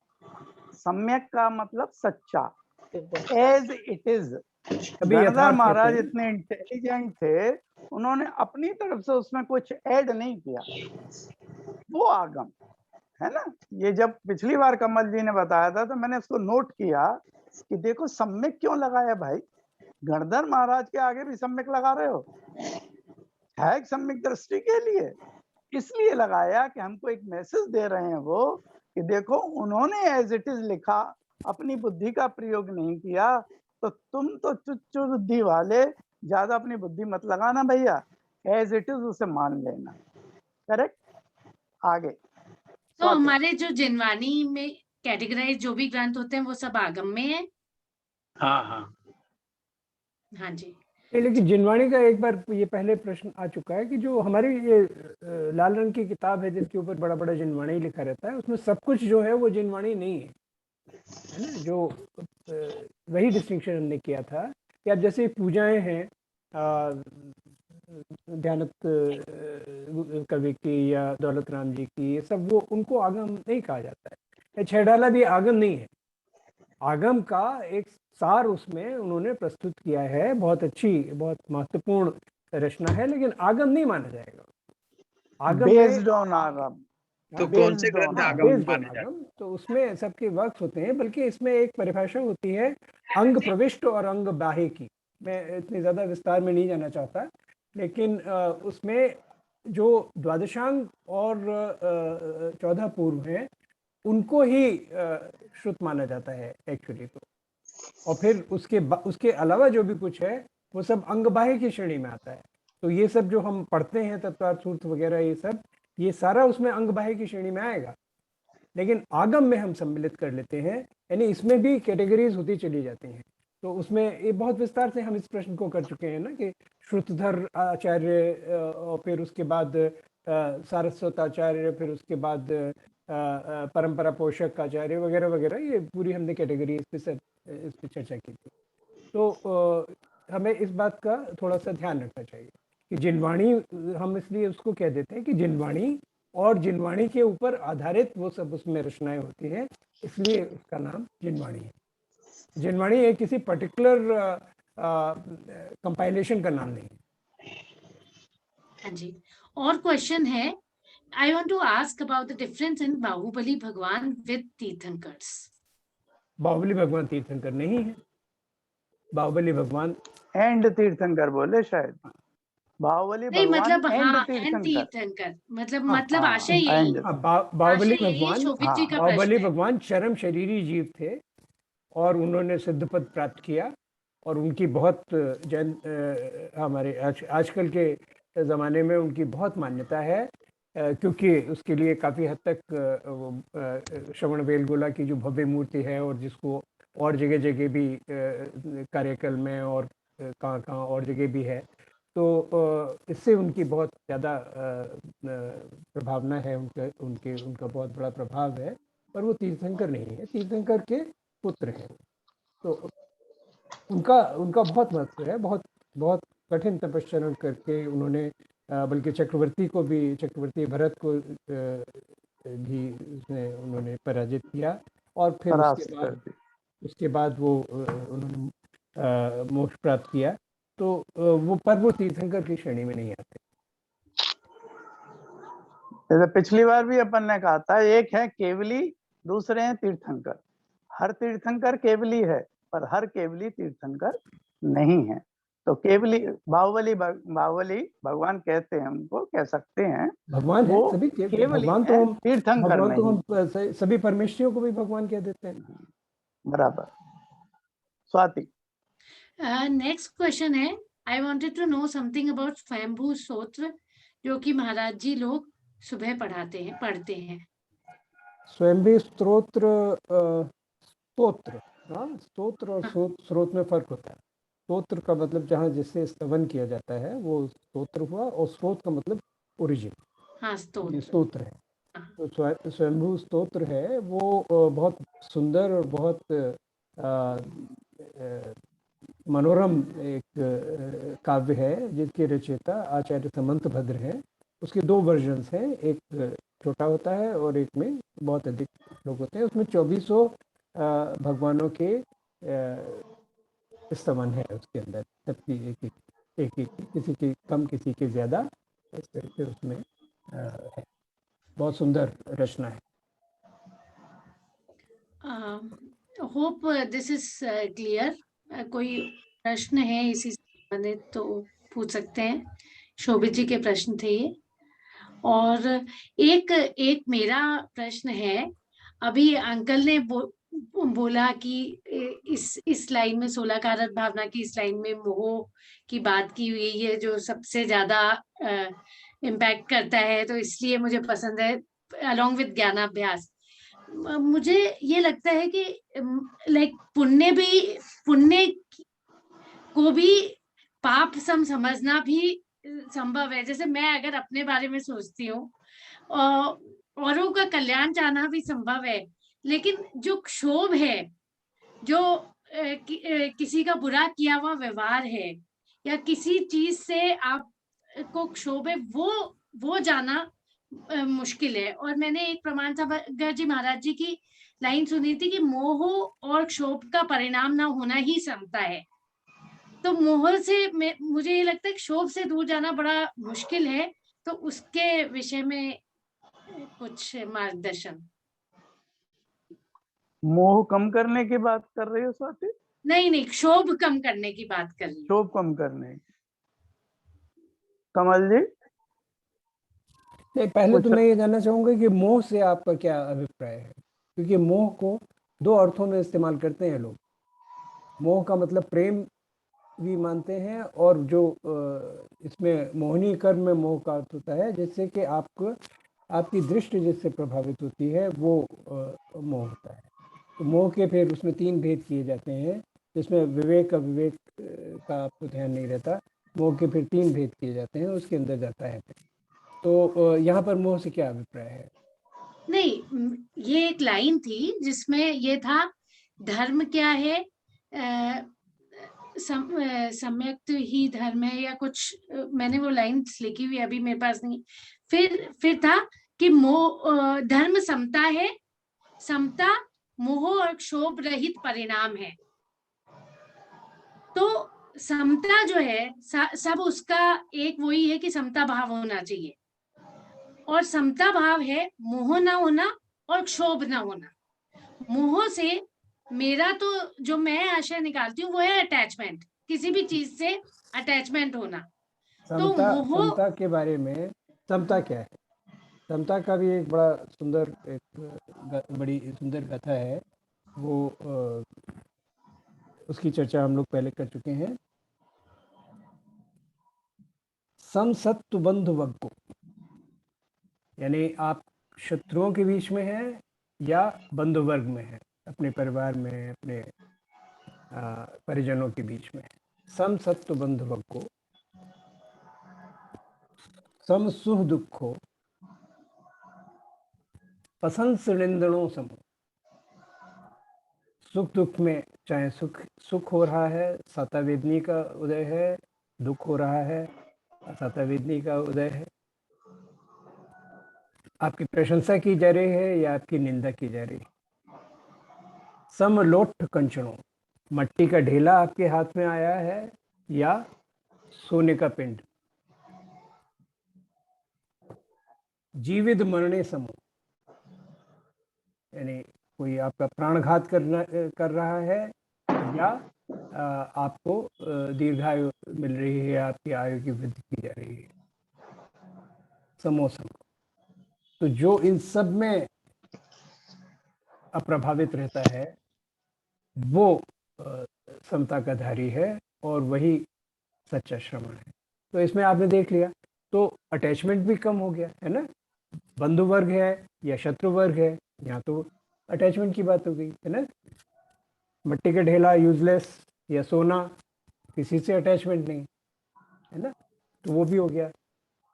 [SPEAKER 2] सम्यक का मतलब सच्चा, एज इट इज। गणधर महाराज इतने इंटेलिजेंट थे, उन्होंने अपनी तरफ से उसमें कुछ ऐड नहीं किया, वो आगम है ना। ये जब पिछली बार कमल जी ने बताया था तो मैंने इसको नोट किया कि देखो सम्यक क्यों लगाया भाई, गणधर महाराज के आगे भी सम्यक लगा रहे हो, है सम्यक दृष्टि के लिए, इसलिए लगाया कि हमको एक मैसेज दे रहे हैं वो, कि देखो उन्होंने एज इट इज लिखा, अपनी बुद्धि का प्रयोग नहीं किया, तो तुम तो चुच्चू बुद्धि वाले ज्यादा अपनी बुद्धि मत लगाना भैया, एज इट इज उसे मान लेना। करेक्ट। आगे
[SPEAKER 3] तो हमारे जो जिनवानी में कैटेगराइज जो भी ग्रंथ होते हैं वो सब आगम में है।
[SPEAKER 5] हाँ हाँ
[SPEAKER 3] हाँ जी।
[SPEAKER 1] लेकिन जिनवाणी का एक बार ये पहले प्रश्न आ चुका है कि जो हमारी ये लाल रंग की किताब है जिसके ऊपर बड़ा बड़ा जिनवाणी लिखा रहता है, उसमें सब कुछ जो है वो जिनवाणी नहीं है, है ना। जो वही डिस्टिंक्शन हमने किया था कि अब जैसे पूजाएं हैं ध्यानत कवि की या दौलत राम जी की, ये सब वो उनको आगम नहीं कहा जाता है। छेड़ाला भी आगम नहीं है, आगम का एक सार उसमें उन्होंने प्रस्तुत किया है, बहुत अच्छी, बहुत महत्वपूर्ण रचना है, लेकिन आगम नहीं माना जाएगा। आगम
[SPEAKER 2] बेस्ड ऑन आगम,
[SPEAKER 5] तो कौन से ग्रंथ आगम माने जाते हैं?
[SPEAKER 1] तो उसमें सबके वर्क्स होते हैं, बल्कि इसमें एक परिभाषा होती है अंग प्रविष्ट और अंग बाह्य की। मैं इतनी ज्यादा विस्तार में नहीं जाना चाहता, लेकिन उसमें जो द्वादशांग और 14 पूर्व हैं उनको ही श्रुत माना जाता है एक्चुअली। तो और फिर उसके अलावा जो भी कुछ है वो सब अंग बाह्य की श्रेणी में आता है। तो ये सब जो हम पढ़ते हैं तत्वार्थ सूत्र वगैरह, ये सारा उसमें अंग बाह्य की श्रेणी में आएगा, लेकिन आगम में हम सम्मिलित कर लेते हैं, यानी इसमें भी कैटेगरीज होती चली जाती हैं। तो उसमें ये बहुत विस्तार से हम इस प्रश्न को कर चुके हैं ना कि श्रुतधर आचार्य और फिर उसके बाद सारस्वत आचार्य, फिर उसके बाद परंपरा पोषक आचार्य वगैरह वगैरह, ये पूरी हमने कैटेगरी इस पे चर्चा की थी। तो हमें इस बात का थोड़ा सा ध्यान रखना चाहिए कि जिनवाणी, हम इसलिए उसको कह देते हैं कि जिनवाणी, और जिनवाणी के ऊपर आधारित वो सब उसमें रचनाएं होती हैं, इसलिए उसका नाम जिनवाणी है। जिनवाणी एक किसी पर्टिकुलर कंपाइलेशन का नाम नहीं है।
[SPEAKER 3] हाँ जी, और क्वेश्चन है, I want to ask about the difference in Baahubali भगवान with तीर्थंकर्स।
[SPEAKER 1] बाहुबली भगवान तीर्थंकर नहीं है, बाहुबली भगवान
[SPEAKER 2] एंड तीर्थंकर बोले शायद, बाहुबली
[SPEAKER 3] नहीं
[SPEAKER 2] भगवान
[SPEAKER 3] मतलब
[SPEAKER 2] एंड
[SPEAKER 3] हाँ, एंड
[SPEAKER 2] तीर्थंकर।
[SPEAKER 3] तीर्थंकर, मतलब
[SPEAKER 1] हाँ,
[SPEAKER 3] मतलब
[SPEAKER 2] हाँ,
[SPEAKER 3] आशय यही,
[SPEAKER 2] एंड
[SPEAKER 1] बाहुबली
[SPEAKER 3] आशय यही
[SPEAKER 1] भगवान,
[SPEAKER 3] शोभित जी का
[SPEAKER 1] बाहुबली
[SPEAKER 3] प्रश्न है।
[SPEAKER 1] भगवान चरम शरीरी जीव थे और उन्होंने सिद्ध पद प्राप्त किया, और उनकी बहुत हमारे आजकल के ज़माने में उनकी बहुत मान्यता है, क्योंकि उसके लिए काफ़ी हद तक श्रवण बेलगोला की जो भव्य मूर्ति है, और जिसको और जगह जगह भी कार्यक्रम में और कहाँ और जगह भी है, तो इससे उनकी बहुत ज़्यादा प्रभावना है, उनका बहुत बड़ा प्रभाव है, पर वो तीर्थंकर नहीं है, तीर्थंकर के पुत्र हैं। तो उनका बहुत महत्व है, बहुत बहुत कठिन तपस्या करके उन्होंने बल्कि चक्रवर्ती भरत को भी उसमें उन्होंने पराजित किया, और फिर उसके बाद वो उन्होंने मोक्ष प्राप्त किया। तो वो तीर्थंकर की श्रेणी में नहीं आते।
[SPEAKER 2] जैसे पिछली बार भी अपन ने कहा था, एक है केवली, दूसरे हैं तीर्थंकर। हर तीर्थंकर केवली है, पर हर केवली तीर्थंकर नहीं है। तो केवली बाहुबली भगवान कहते हैं, उनको कह सकते हैं
[SPEAKER 1] भगवान है, सभी
[SPEAKER 2] केवली
[SPEAKER 1] भगवान तो हम
[SPEAKER 2] तीर्थंकर
[SPEAKER 1] भगवान तो
[SPEAKER 2] नहीं।
[SPEAKER 1] हम सभी परमेश्वरियों को भी भगवान कह देते हैं।
[SPEAKER 2] बराबर। स्वाति,
[SPEAKER 3] नेक्स्ट क्वेश्चन है, I wanted to know something about Swayambhu Stotra, जो कि महाराज जी लोग सुबह पढ़ते हैं।
[SPEAKER 1] स्वयंभू स्तोत्र, स्तोत्र और स्रोत में फर्क होता है। स्तोत्र का मतलब जहाँ जिससे स्तवन किया जाता है वो स्तोत्र हुआ, और स्रोत का मतलब ओरिजिन,
[SPEAKER 3] हाँ,
[SPEAKER 1] स्तोत्र है। तो स्वयंभू स्तोत्र है वो बहुत सुंदर और बहुत मनोरम एक काव्य है, जिसके रचयिता आचार्य समंत भद्र हैं। उसके 2 वर्जन्स हैं, एक छोटा होता है और एक में बहुत अधिक लोग होते हैं। उसमें 2400 भगवानों के स्तवन है उसके अंदर, सबकी एक किसी की कम किसी की ज्यादा, इस तरह से उसमें है। बहुत सुंदर रचना है।
[SPEAKER 3] Hope this is clear. कोई प्रश्न है इसी से संबंधित तो पूछ सकते हैं। शोभित जी के प्रश्न थे ये। और एक मेरा प्रश्न है, अभी अंकल ने बोला कि इस लाइन में 16 कारक भावना की, इस लाइन में मोह की बात की हुई है, जो सबसे ज्यादा इम्पैक्ट करता है, तो इसलिए मुझे पसंद है, अलॉन्ग विद ज्ञानाभ्यास। मुझे ये लगता है कि लाइक पुण्य को भी पाप समझना भी संभव है। जैसे मैं अगर अपने बारे में सोचती हूँ, औरों का कल्याण चाहना भी संभव है, लेकिन जो क्षोभ है, जो किसी का बुरा किया हुआ व्यवहार है, या किसी चीज से आपको क्षोभ है, वो जाना मुश्किल है। और मैंने एक प्रमाण सागर जी महाराज जी की लाइन सुनी थी कि मोह और क्षोभ का परिणाम ना होना ही समता है। तो मोह से मुझे ये लगता है कि क्षोभ से दूर जाना बड़ा मुश्किल है। तो उसके विषय में कुछ मार्गदर्शन।
[SPEAKER 2] मोह कम करने की बात कर रही हो स्वाति?
[SPEAKER 3] नहीं, क्षोभ कम करने की बात कर रही हूँ।
[SPEAKER 2] क्षोभ कम करने की। कमल जी,
[SPEAKER 1] नहीं, पहले तो मैं ये जानना चाहूंगा कि मोह से आपका क्या अभिप्राय है, क्योंकि मोह को 2 अर्थों में इस्तेमाल करते हैं लोग। मोह का मतलब प्रेम भी मानते हैं, और जो इसमें मोहनी कर्म में मोह का अर्थ होता है जिससे कि आपकी दृष्टि जिससे प्रभावित होती है, वो मोह होता है। तो मोह के फिर उसमें 3 भेद किए जाते हैं। जिसमें विवेक अविवेक का आपको ध्यान नहीं रहता। मोह के फिर 3 भेद किए जाते हैं, उसके अंदर जाता है। तो यहाँ पर मोह से क्या अभिप्राय है?
[SPEAKER 3] नहीं, ये एक लाइन थी जिसमें ये था, धर्म क्या है, सम्यक ही धर्म है या कुछ, मैंने वो लाइन लिखी हुई अभी मेरे पास नहीं। फिर था कि मोह, धर्म समता है, समता मोह और क्षोभ रहित परिणाम है। तो समता जो है सब उसका एक वही है कि समता भाव होना चाहिए, और समता भाव है मोह ना होना और क्षोभ ना होना। मोह से मेरा तो जो मैं आशय निकालती हूँ वो है अटैचमेंट, किसी भी चीज से अटैचमेंट होना।
[SPEAKER 1] समता,
[SPEAKER 3] तो मोह,
[SPEAKER 1] समता के बारे में, समता क्या है? समता का भी एक बड़ा सुंदर, एक बड़ी सुंदर कथा है, वो उसकी चर्चा हम लोग पहले कर चुके हैं। सम सत्तु बंधु वग्गो, यानी आप शत्रुओं के बीच में हैं या बंधु वर्ग में हैं, अपने परिवार में, अपने परिजनों के बीच में। सम सत्तु बंधु वग्गो, सम सुख दुखो, पसंद निंदनों समो। सुख दुख में चाहे सुख हो रहा है, सता वेदनी का उदय है, दुख हो रहा है, असता वेदनी का उदय है, आपकी प्रशंसा की जा रही है या आपकी निंदा की जा रही है। समलोट कंचनों, मट्टी का ढेला आपके हाथ में आया है या सोने का पिंड। जीवित मरणे समो, यानी कोई आपका प्राणघात कर रहा है या आपको दीर्घायु मिल रही है, आपकी आयु की वृद्धि की जा रही है। समोसम, तो जो इन सब में अप्रभावित रहता है वो समता का धारी है, और वही सच्चा श्रमण है। तो इसमें आपने देख लिया, तो अटैचमेंट भी कम हो गया है ना। बंधु वर्ग है या शत्रु वर्ग है, यहाँ तो अटैचमेंट की बात हो गई है ना। मट्टी का ढेला यूजलेस या सोना, किसी से अटैचमेंट नहीं है ना, तो वो भी हो गया।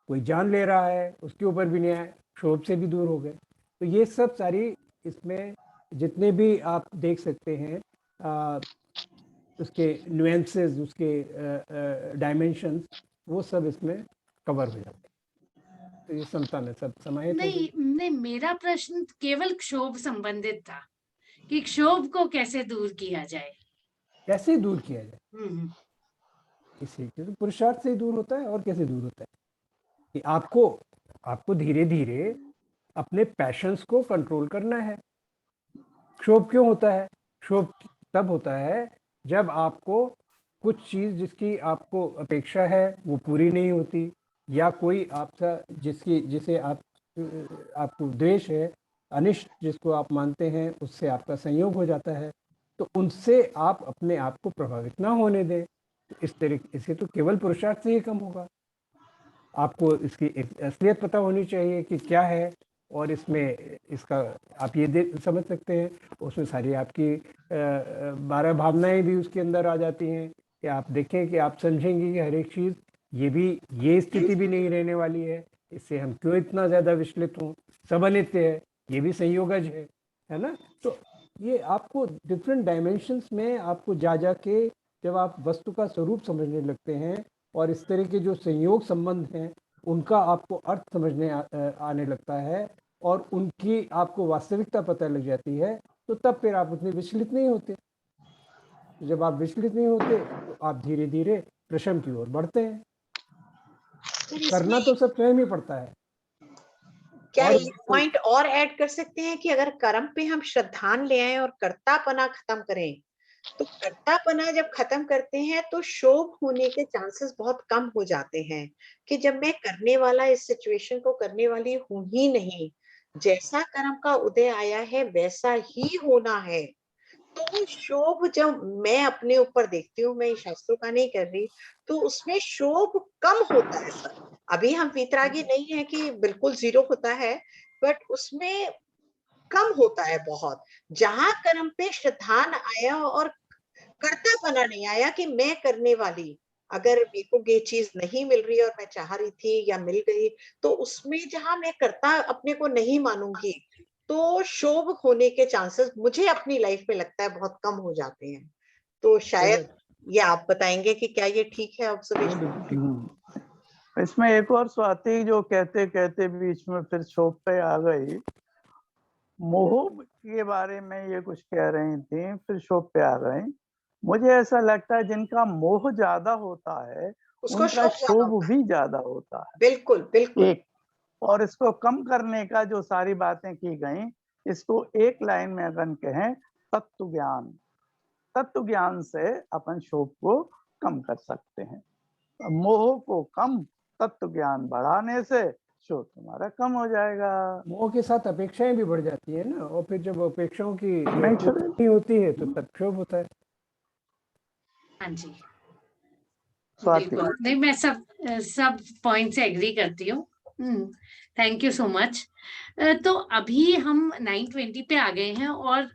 [SPEAKER 1] कोई जान ले रहा है, उसके ऊपर भी नहीं आए, क्षोभ से भी दूर हो गए। तो ये सब सारी इसमें जितने भी आप देख सकते हैं उसके नुएंसेस, उसके डायमेंशंस, वो सब इसमें कवर हो जाते हैं। तो ये समता में सब समाहित हो गए।
[SPEAKER 3] नहीं, मेरा प्रश्न केवल क्षोभ संबंधित था कि क्षोभ को कैसे दूर किया जाए।
[SPEAKER 1] कैसे दूर किया जाए? इसी तो पुरुषार्थ से ही दूर होता है, और कैसे दूर होता है कि आपको धीरे धीरे अपने पैशंस को कंट्रोल करना है। क्षोभ क्यों होता है? क्षोभ तब होता है जब आपको कुछ चीज जिसकी आपको अपेक्षा है वो पूरी नहीं होती, या कोई आपका जिसे आपको द्वेष है, अनिष्ट जिसको आप मानते हैं, उससे आपका संयोग हो जाता है, तो उनसे आप अपने आप को प्रभावित ना होने दें। तो इस तरीके से तो केवल पुरुषार्थ से ही कम होगा। आपको इसकी असलियत पता होनी चाहिए कि क्या है, और इसमें इसका आप ये समझ सकते हैं, उसमें सारी आपकी 12 भावनाएं भी उसके अंदर आ जाती हैं कि आप देखें कि आप समझेंगे कि हर एक चीज़, ये स्थिति भी नहीं रहने वाली है, इससे हम क्यों इतना ज़्यादा विचलित हों, सब अनित्य है, ये भी संयोगज है ना। तो ये आपको डिफरेंट डायमेंशंस में आपको जा के जब आप वस्तु का स्वरूप समझने लगते हैं, और इस तरह के जो संयोग संबंध हैं उनका आपको अर्थ समझने आने लगता है, और उनकी आपको वास्तविकता पता लग जाती है, तो तब फिर आप उतने विचलित नहीं होते। जब आप विचलित नहीं होते तो आप धीरे धीरे प्रशम की ओर बढ़ते हैं। करना तो सब स्वयं ही पड़ता है।
[SPEAKER 4] क्या एक पॉइंट और ऐड कर सकते हैं कि अगर कर्म पे हम श्रद्धान ले आए और कर्तापना खत्म करें, तो कर्तापना जब खत्म करते हैं तो शोभ होने के चांसेस बहुत कम हो जाते हैं कि जब मैं करने वाला इस सिचुएशन को करने वाली हूं ही नहीं, जैसा कर्म का उदय आया है वैसा ही होना है। तो शोभ जब मैं अपने ऊपर देखती हूँ, मैं शास्त्रों का नहीं कर रही, तो उसमें शोभ कम होता है सर। अभी हम वीतरागी नहीं है कि बिल्कुल जीरो होता है, बट उसमें कम होता है बहुत। जहां कर्म पे श्रद्धान आया और कर्तापना नहीं आया कि मैं करने वाली, अगर मेरे को ये चीज नहीं मिल रही और मैं चाह रही थी या मिल गई, तो उसमें जहां मैं कर्ता अपने को नहीं मानूंगी, तो शोभ होने के चांसेस मुझे अपनी लाइफ में लगता है बहुत कम हो जाते हैं। तो शायद ये आप बताएंगे कि क्या ये ठीक है ऑब्जर्वेशन?
[SPEAKER 2] इसमें एक और स्वाति जो कहते कहते बीच में फिर शोभ पे आ गई, मोह के बारे में ये कुछ कह रही थी, फिर शोभ पे आ गई। मुझे ऐसा लगता है जिनका मोह ज्यादा होता है
[SPEAKER 4] उसको
[SPEAKER 2] उनका
[SPEAKER 4] शोभ ज्यादा
[SPEAKER 2] शोभ
[SPEAKER 4] होता है।
[SPEAKER 2] भी ज्यादा होता है।
[SPEAKER 4] बिल्कुल बिल्कुल।
[SPEAKER 2] एक, और इसको कम करने का जो सारी बातें की गई, इसको एक लाइन में अगर कहें, तत्व ज्ञान। तत्व ज्ञान से अपन शोभ को कम कर सकते हैं। मोह को कम, तत्व ज्ञान बढ़ाने से शोभ तुम्हारा कम हो जाएगा।
[SPEAKER 1] मोह के साथ अपेक्षाएं भी बढ़ जाती है ना, और फिर जब अपेक्षाओं की
[SPEAKER 2] नहीं
[SPEAKER 1] पूर्ति नहीं होती है तो तब क्षोभ होता है।
[SPEAKER 3] हाँ जी,
[SPEAKER 2] स्वाति।
[SPEAKER 3] बिल्कुल। नहीं, मैं सब पॉइंट से एग्री करती हूँ। Thank you so much. तो अभी हम 9:20 पे आ गए हैं, और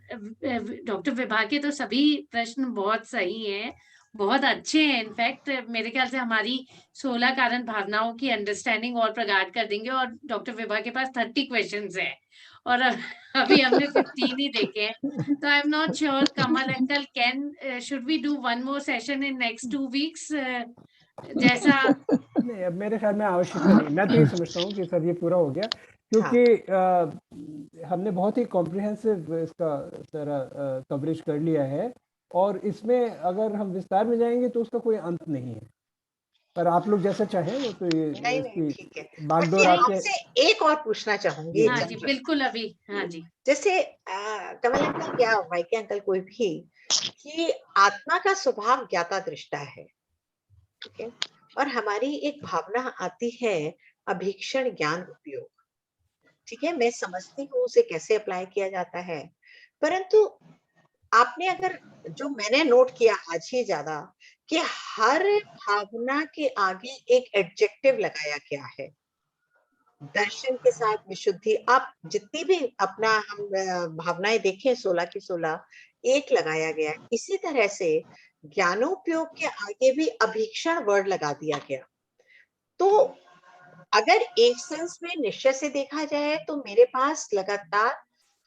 [SPEAKER 3] डॉक्टर विभा के तो सभी प्रश्न बहुत सही हैं, बहुत अच्छे हैं। इनफैक्ट मेरे ख्याल से हमारी 16 कारण भावनाओं की अंडरस्टैंडिंग और प्रगाढ़ कर देंगे, और डॉक्टर विभा के पास 30 क्वेश्चंस हैं, और अभी हमने 15 ही देखे हैं। तो I am not sure, Kamal uncle, can should we do one more session in next 2 weeks, जैसा?
[SPEAKER 1] नहीं, अब मेरे ख्याल में आवश्यकता नहीं। मैं तो ये समझता हूँ कि सर ये पूरा हो गया, क्योंकि हमने बहुत ही कॉम्प्रिहेंसिव इसका सारा कवरेज कर लिया है, और इसमें अगर हम विस्तार में जाएंगे तो उसका कोई अंत नहीं है। पर आप लोग जैसा चाहें वो तो ये
[SPEAKER 4] नहीं
[SPEAKER 1] इसकी
[SPEAKER 4] ठीक है।
[SPEAKER 1] बागडोर
[SPEAKER 4] मैं
[SPEAKER 1] आपके।
[SPEAKER 4] आपसे एक और पूछना चाहूंगी।
[SPEAKER 3] हाँ जी, बिल्कुल अभी। हाँ जी,
[SPEAKER 4] जैसे कमल अंकल या वाईके अंकल कोई भी, कि आत्मा का स्वभाव ज्ञाता दृष्टा है, ठीक है, और हमारी एक भावना आती है अभीक्षण ज्ञान उपयोग, ठीक है, मैं समझती हूँ उसे कैसे अप्लाई किया जाता है, परंतु आपने अगर, जो मैंने नोट किया आज ही ज्यादा, कि हर भावना के आगे एक एडजेक्टिव लगाया गया है। दर्शन के साथ विशुद्धि, आप जितनी भी अपना हम भावनाएं देखें 16 की 16 एक लगाया गया है। इसी तरह से ज्ञानोपयोग के आगे भी अभीक्षण वर्ड लगा दिया गया। तो अगर एक सेंस में निश्चय से देखा जाए तो मेरे पास लगातार,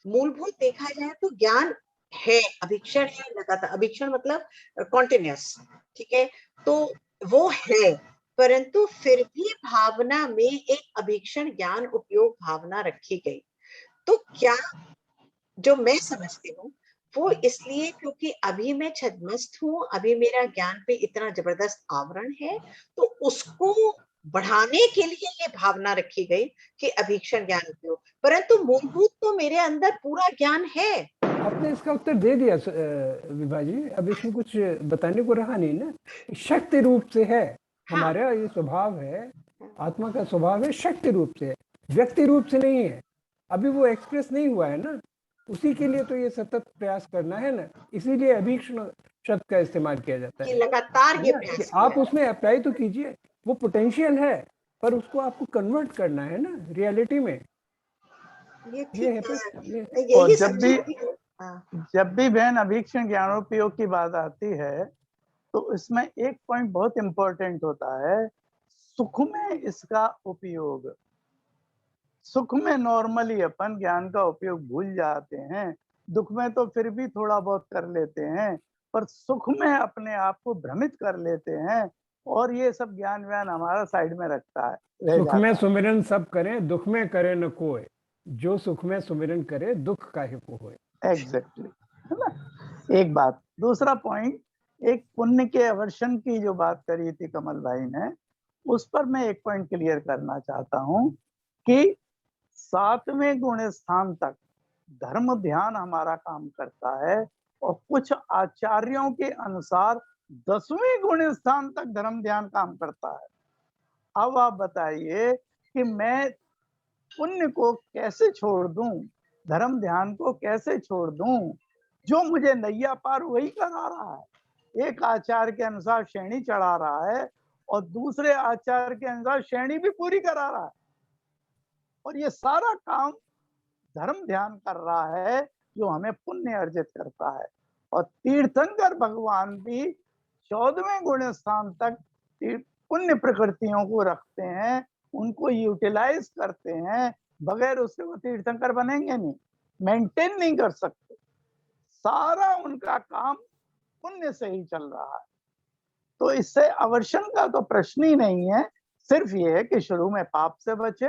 [SPEAKER 4] मूलभूत देखा जाए तो ज्ञान है, अभीक्षण है लगातार, अभीक्षण मतलब कॉन्टिन्यूअस, ठीक है, तो वो है, परंतु फिर भी भावना में एक अभीक्षण ज्ञान उपयोग भावना रखी गई। तो क्या, जो मैं समझती हूँ वो इसलिए क्योंकि अभी मैं छद्मस्त हूँ, अभी मेरा ज्ञान पे इतना जबरदस्त आवरण है, तो उसको बढ़ाने के लिए ये भावना रखी गई कि अभीक्षण ज्ञान उपयोग, परंतु मूलभूत तो मेरे अंदर पूरा ज्ञान है।
[SPEAKER 1] आपने इसका उत्तर दे दिया विभा जी, अब इसमें कुछ बताने को रहा नहीं ना। शक्ति रूप से है, हमारा ये स्वभाव है, आत्मा का स्वभाव है, शक्ति रूप से है, व्यक्ति रूप से नहीं है। अभी वो एक्सप्रेस नहीं हुआ है ना, उसी के लिए तो ये सतत प्रयास करना है ना, इसीलिए अभीक्षण शब्द का इस्तेमाल किया जाता
[SPEAKER 4] कि
[SPEAKER 1] है
[SPEAKER 4] लगातार ये
[SPEAKER 1] ना, कि
[SPEAKER 4] प्रयास
[SPEAKER 1] आप
[SPEAKER 4] किया।
[SPEAKER 1] उसमें अप्लाई तो कीजिए, वो पोटेंशियल है, पर उसको आपको कन्वर्ट करना है ना रियलिटी में।
[SPEAKER 4] ये
[SPEAKER 1] ये है
[SPEAKER 4] ठीक
[SPEAKER 1] बस,
[SPEAKER 4] है,
[SPEAKER 1] ये
[SPEAKER 4] मैं
[SPEAKER 2] और
[SPEAKER 4] यही
[SPEAKER 2] जब भी
[SPEAKER 4] समझती हूँ। हाँ,
[SPEAKER 2] जब भी बहन अभीक्षण ज्ञानोपयोग की बात आती है तो इसमें एक पॉइंट बहुत इंपॉर्टेंट होता है, सुख में इसका उपयोग। सुख में नॉर्मली अपन ज्ञान का उपयोग भूल जाते हैं, दुख में तो फिर भी थोड़ा बहुत कर लेते हैं, पर सुख में अपने आप को भ्रमित कर लेते हैं, और ये सब ज्ञान व्यान हमारा साइड में रखता है, रह
[SPEAKER 1] सुख में
[SPEAKER 2] जाता
[SPEAKER 1] सुमिरन सब करें, दुख में करे न कोय, जो सुख में सुमिरन करे दुख काहे को होए।
[SPEAKER 2] है। एग्जैक्टली, है ना। एक बात, दूसरा पॉइंट, एक पुण्य के अवर्षण की जो बात करी थी कमल भाई ने, उस पर मैं एक पॉइंट क्लियर करना चाहता हूं कि 7वें गुण स्थान तक धर्म ध्यान हमारा काम करता है, और कुछ आचार्यों के अनुसार 10वें गुण स्थान तक धर्म ध्यान काम करता है। अब आप बताइए कि मैं पुण्य को कैसे छोड़ दूं, धर्म ध्यान को कैसे छोड़ दूं, जो मुझे नैया पार वही करा रहा है। एक आचार्य के अनुसार श्रेणी चढ़ा रहा है और दूसरे आचार्य के अनुसार श्रेणी भी पूरी करा रहा है, और ये सारा काम धर्म ध्यान कर रहा है जो हमें पुण्य अर्जित करता है। और तीर्थंकर भगवान भी 14वें गुण स्थान तक पुण्य प्रकृतियों को रखते हैं, उनको यूटिलाइज करते हैं, बगैर उसके वो तीर्थंकर बनेंगे नहीं, मेंटेन नहीं कर सकते। सारा उनका काम पुण्य से ही चल रहा है। तो इससे अवर्षण का तो प्रश्न ही नहीं है, सिर्फ ये है कि शुरू में पाप से बचे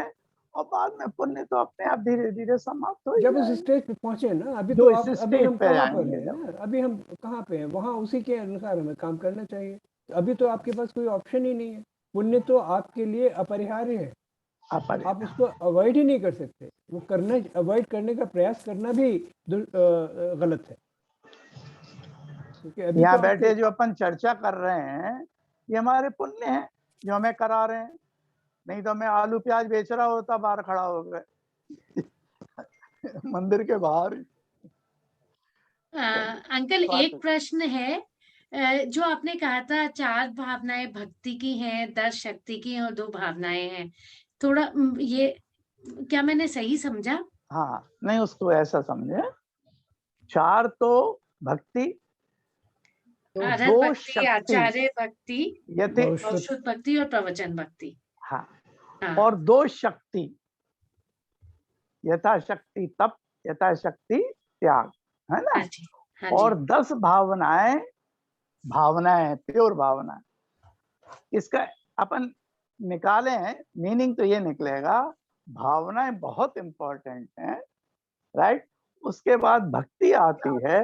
[SPEAKER 2] और बाद में पुण्य तो अपने आप धीरे धीरे समाप्त हो
[SPEAKER 1] जब
[SPEAKER 2] जाएगा।
[SPEAKER 1] उस स्टेज पे पहुंचे ना, अभी
[SPEAKER 2] जो
[SPEAKER 1] तो
[SPEAKER 2] इस
[SPEAKER 1] अभी
[SPEAKER 2] स्टेज
[SPEAKER 1] हम
[SPEAKER 2] पे
[SPEAKER 1] कहाँ पर
[SPEAKER 2] आएंगे
[SPEAKER 1] हैं
[SPEAKER 2] जब।
[SPEAKER 1] ना, अभी हम कहाँ पे हैं, वहाँ उसी के अनुसार हमें काम करना चाहिए। अभी तो आपके पास कोई ऑप्शन ही नहीं है, पुण्य तो आपके लिए अपरिहार्य है, आप उसको अवॉइड ही नहीं कर सकते। वो करना, अवॉइड करने का प्रयास करना भी गलत है। क्योंकि अभी
[SPEAKER 2] यहाँ
[SPEAKER 1] तो
[SPEAKER 2] बैठे जो अपन चर्चा कर रहे हैं ये हमारे पुण्य हैं जो हमें करा रहे हैं, नहीं तो मैं आलू प्याज बेच रहा होता बाहर खड़ा हो गए मंदिर के बाहर।
[SPEAKER 3] अंकल एक प्रश्न है, जो आपने कहा था 4 भावनाएं भक्ति की हैं, 10 शक्ति की हैं और 2 भावनाएं हैं, थोड़ा ये क्या मैंने सही समझा?
[SPEAKER 2] हाँ, नहीं उसको ऐसा समझे, 4 तो भक्ति, तो
[SPEAKER 3] आरत
[SPEAKER 2] 2
[SPEAKER 3] भक्ति,
[SPEAKER 2] शक्ति,
[SPEAKER 3] आचार्य भक्ति,
[SPEAKER 2] यति,
[SPEAKER 3] औषुध भक्ति और प्रवचन भक्ति।
[SPEAKER 2] हाँ,
[SPEAKER 3] हाँ।
[SPEAKER 2] और 2 शक्ति, यथाशक्ति तप, यथाशक्ति त्याग, है ना।
[SPEAKER 3] हाँ
[SPEAKER 2] और 10 भावनाएं, भावनाएं प्योर भावनाएं। इसका अपन निकाले हैं मीनिंग तो ये निकलेगा, भावनाएं बहुत इंपॉर्टेंट हैं, राइट। उसके बाद भक्ति आती है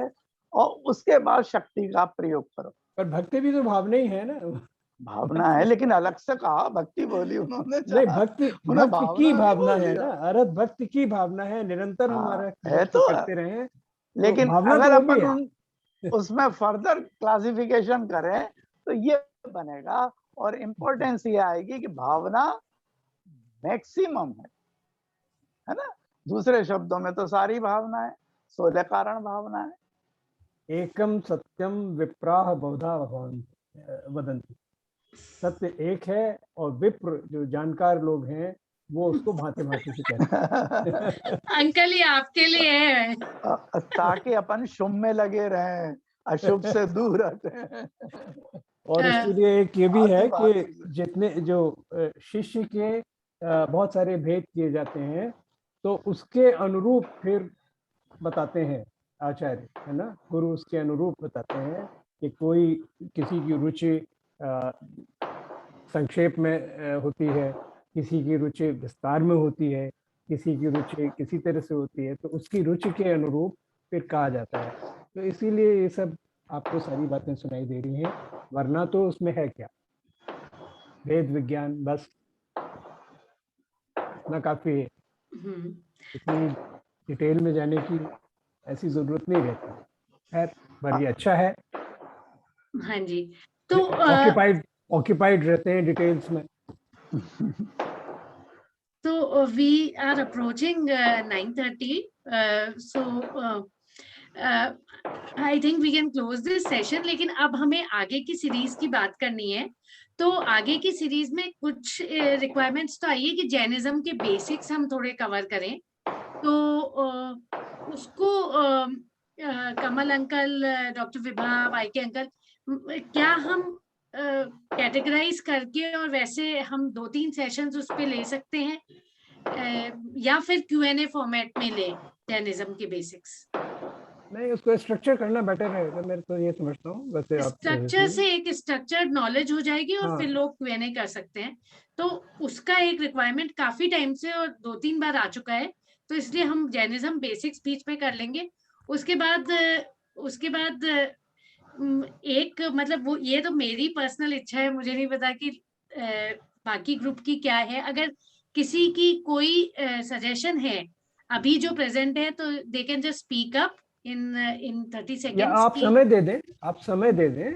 [SPEAKER 2] और उसके बाद शक्ति का प्रयोग करो।
[SPEAKER 1] पर भक्ति भी तो भावना ही है ना,
[SPEAKER 2] भावना है लेकिन अलग से कहा, भक्ति बोली उन्होंने।
[SPEAKER 1] नहीं, भक्ति की भावना है ना, अरथ भक्ति की भावना है, निरंतर हमारा
[SPEAKER 2] है तो
[SPEAKER 1] करते रहे।
[SPEAKER 2] लेकिन
[SPEAKER 1] भावना
[SPEAKER 2] अगर
[SPEAKER 1] तो वो भी
[SPEAKER 2] अपन उसमें फर्दर क्लासिफिकेशन करें तो ये बनेगा और इम्पोर्टेंस ये आएगी कि भावना मैक्सिमम है ना। दूसरे शब्दों में तो सारी भावनाएं 16 कारण भावनाएं।
[SPEAKER 1] एकम सत्यम विप्राह बहुधा वदन्ति, सत्य एक है और विप्र जो जानकार लोग हैं वो उसको भांति भांति से कहते हैं।
[SPEAKER 3] अंकल ये आपके लिए है
[SPEAKER 2] ताकि अपन शुभ में लगे रहें, अशुभ से दूर रहते।
[SPEAKER 1] और इसके लिए एक ये भी है कि जितने जो शिष्य के बहुत सारे भेद किए जाते हैं तो उसके अनुरूप फिर बताते हैं आचार्य, है ना, गुरु उसके अनुरूप बताते हैं कि कोई किसी की रुचि संक्षेप में होती है, किसी की रुचि विस्तार में होती है, किसी की रुचि किसी तरह से होती है, तो उसकी रुचि के अनुरूप फिर कहा जाता है। तो इसीलिए ये सब आपको सारी बातें सुनाई दे रही हैं, वरना तो उसमें है क्या, वेद विज्ञान बस इतना काफी है, इतनी डिटेल में जाने की ऐसी जरूरत नहीं रहती है। पर ये अच्छा है।
[SPEAKER 3] हाँ जी, तो
[SPEAKER 1] ऑक्यूपाइड रहते हैं डिटेल्स में।
[SPEAKER 3] तो we are approaching 9:30, so I think we can close this session. लेकिन अब हमें आगे की सीरीज की बात करनी है, तो आगे की सीरीज में कुछ रिक्वायरमेंट्स तो आई है कि जैनिज्म के बेसिक्स हम थोड़े कवर करें, तो उसको कमल अंकल, डॉक्टर विभा, वाईके अंकल, क्या हम कैटेगराइज करके और वैसे हम 2-3 सेशंस उस पे ले सकते हैं, या फिर Q&A फॉर्मेट में ले जैनिज्म के बेसिक्स?
[SPEAKER 1] नहीं, उसको स्ट्रक्चर करना बेटर है, मैं तो ये समझता हूँ। वैसे
[SPEAKER 3] स्ट्रक्चर से एक स्ट्रक्चर्ड नॉलेज हो जाएगी और
[SPEAKER 1] हाँ।
[SPEAKER 3] फिर लोग Q&A कर सकते हैं। तो उसका एक रिक्वायरमेंट काफी टाइम से और 2-3 बार आ चुका है, तो इसलिए हम जैनिज्म बेसिक्स बीच में कर लेंगे। उसके बाद एक मतलब वो, ये तो मेरी पर्सनल इच्छा है, मुझे नहीं पता कि बाकी ग्रुप की क्या है। अगर किसी की कोई सजेशन है अभी जो प्रेजेंट है, तो they can just speak up in 30 seconds.
[SPEAKER 1] या आप समय दे दें,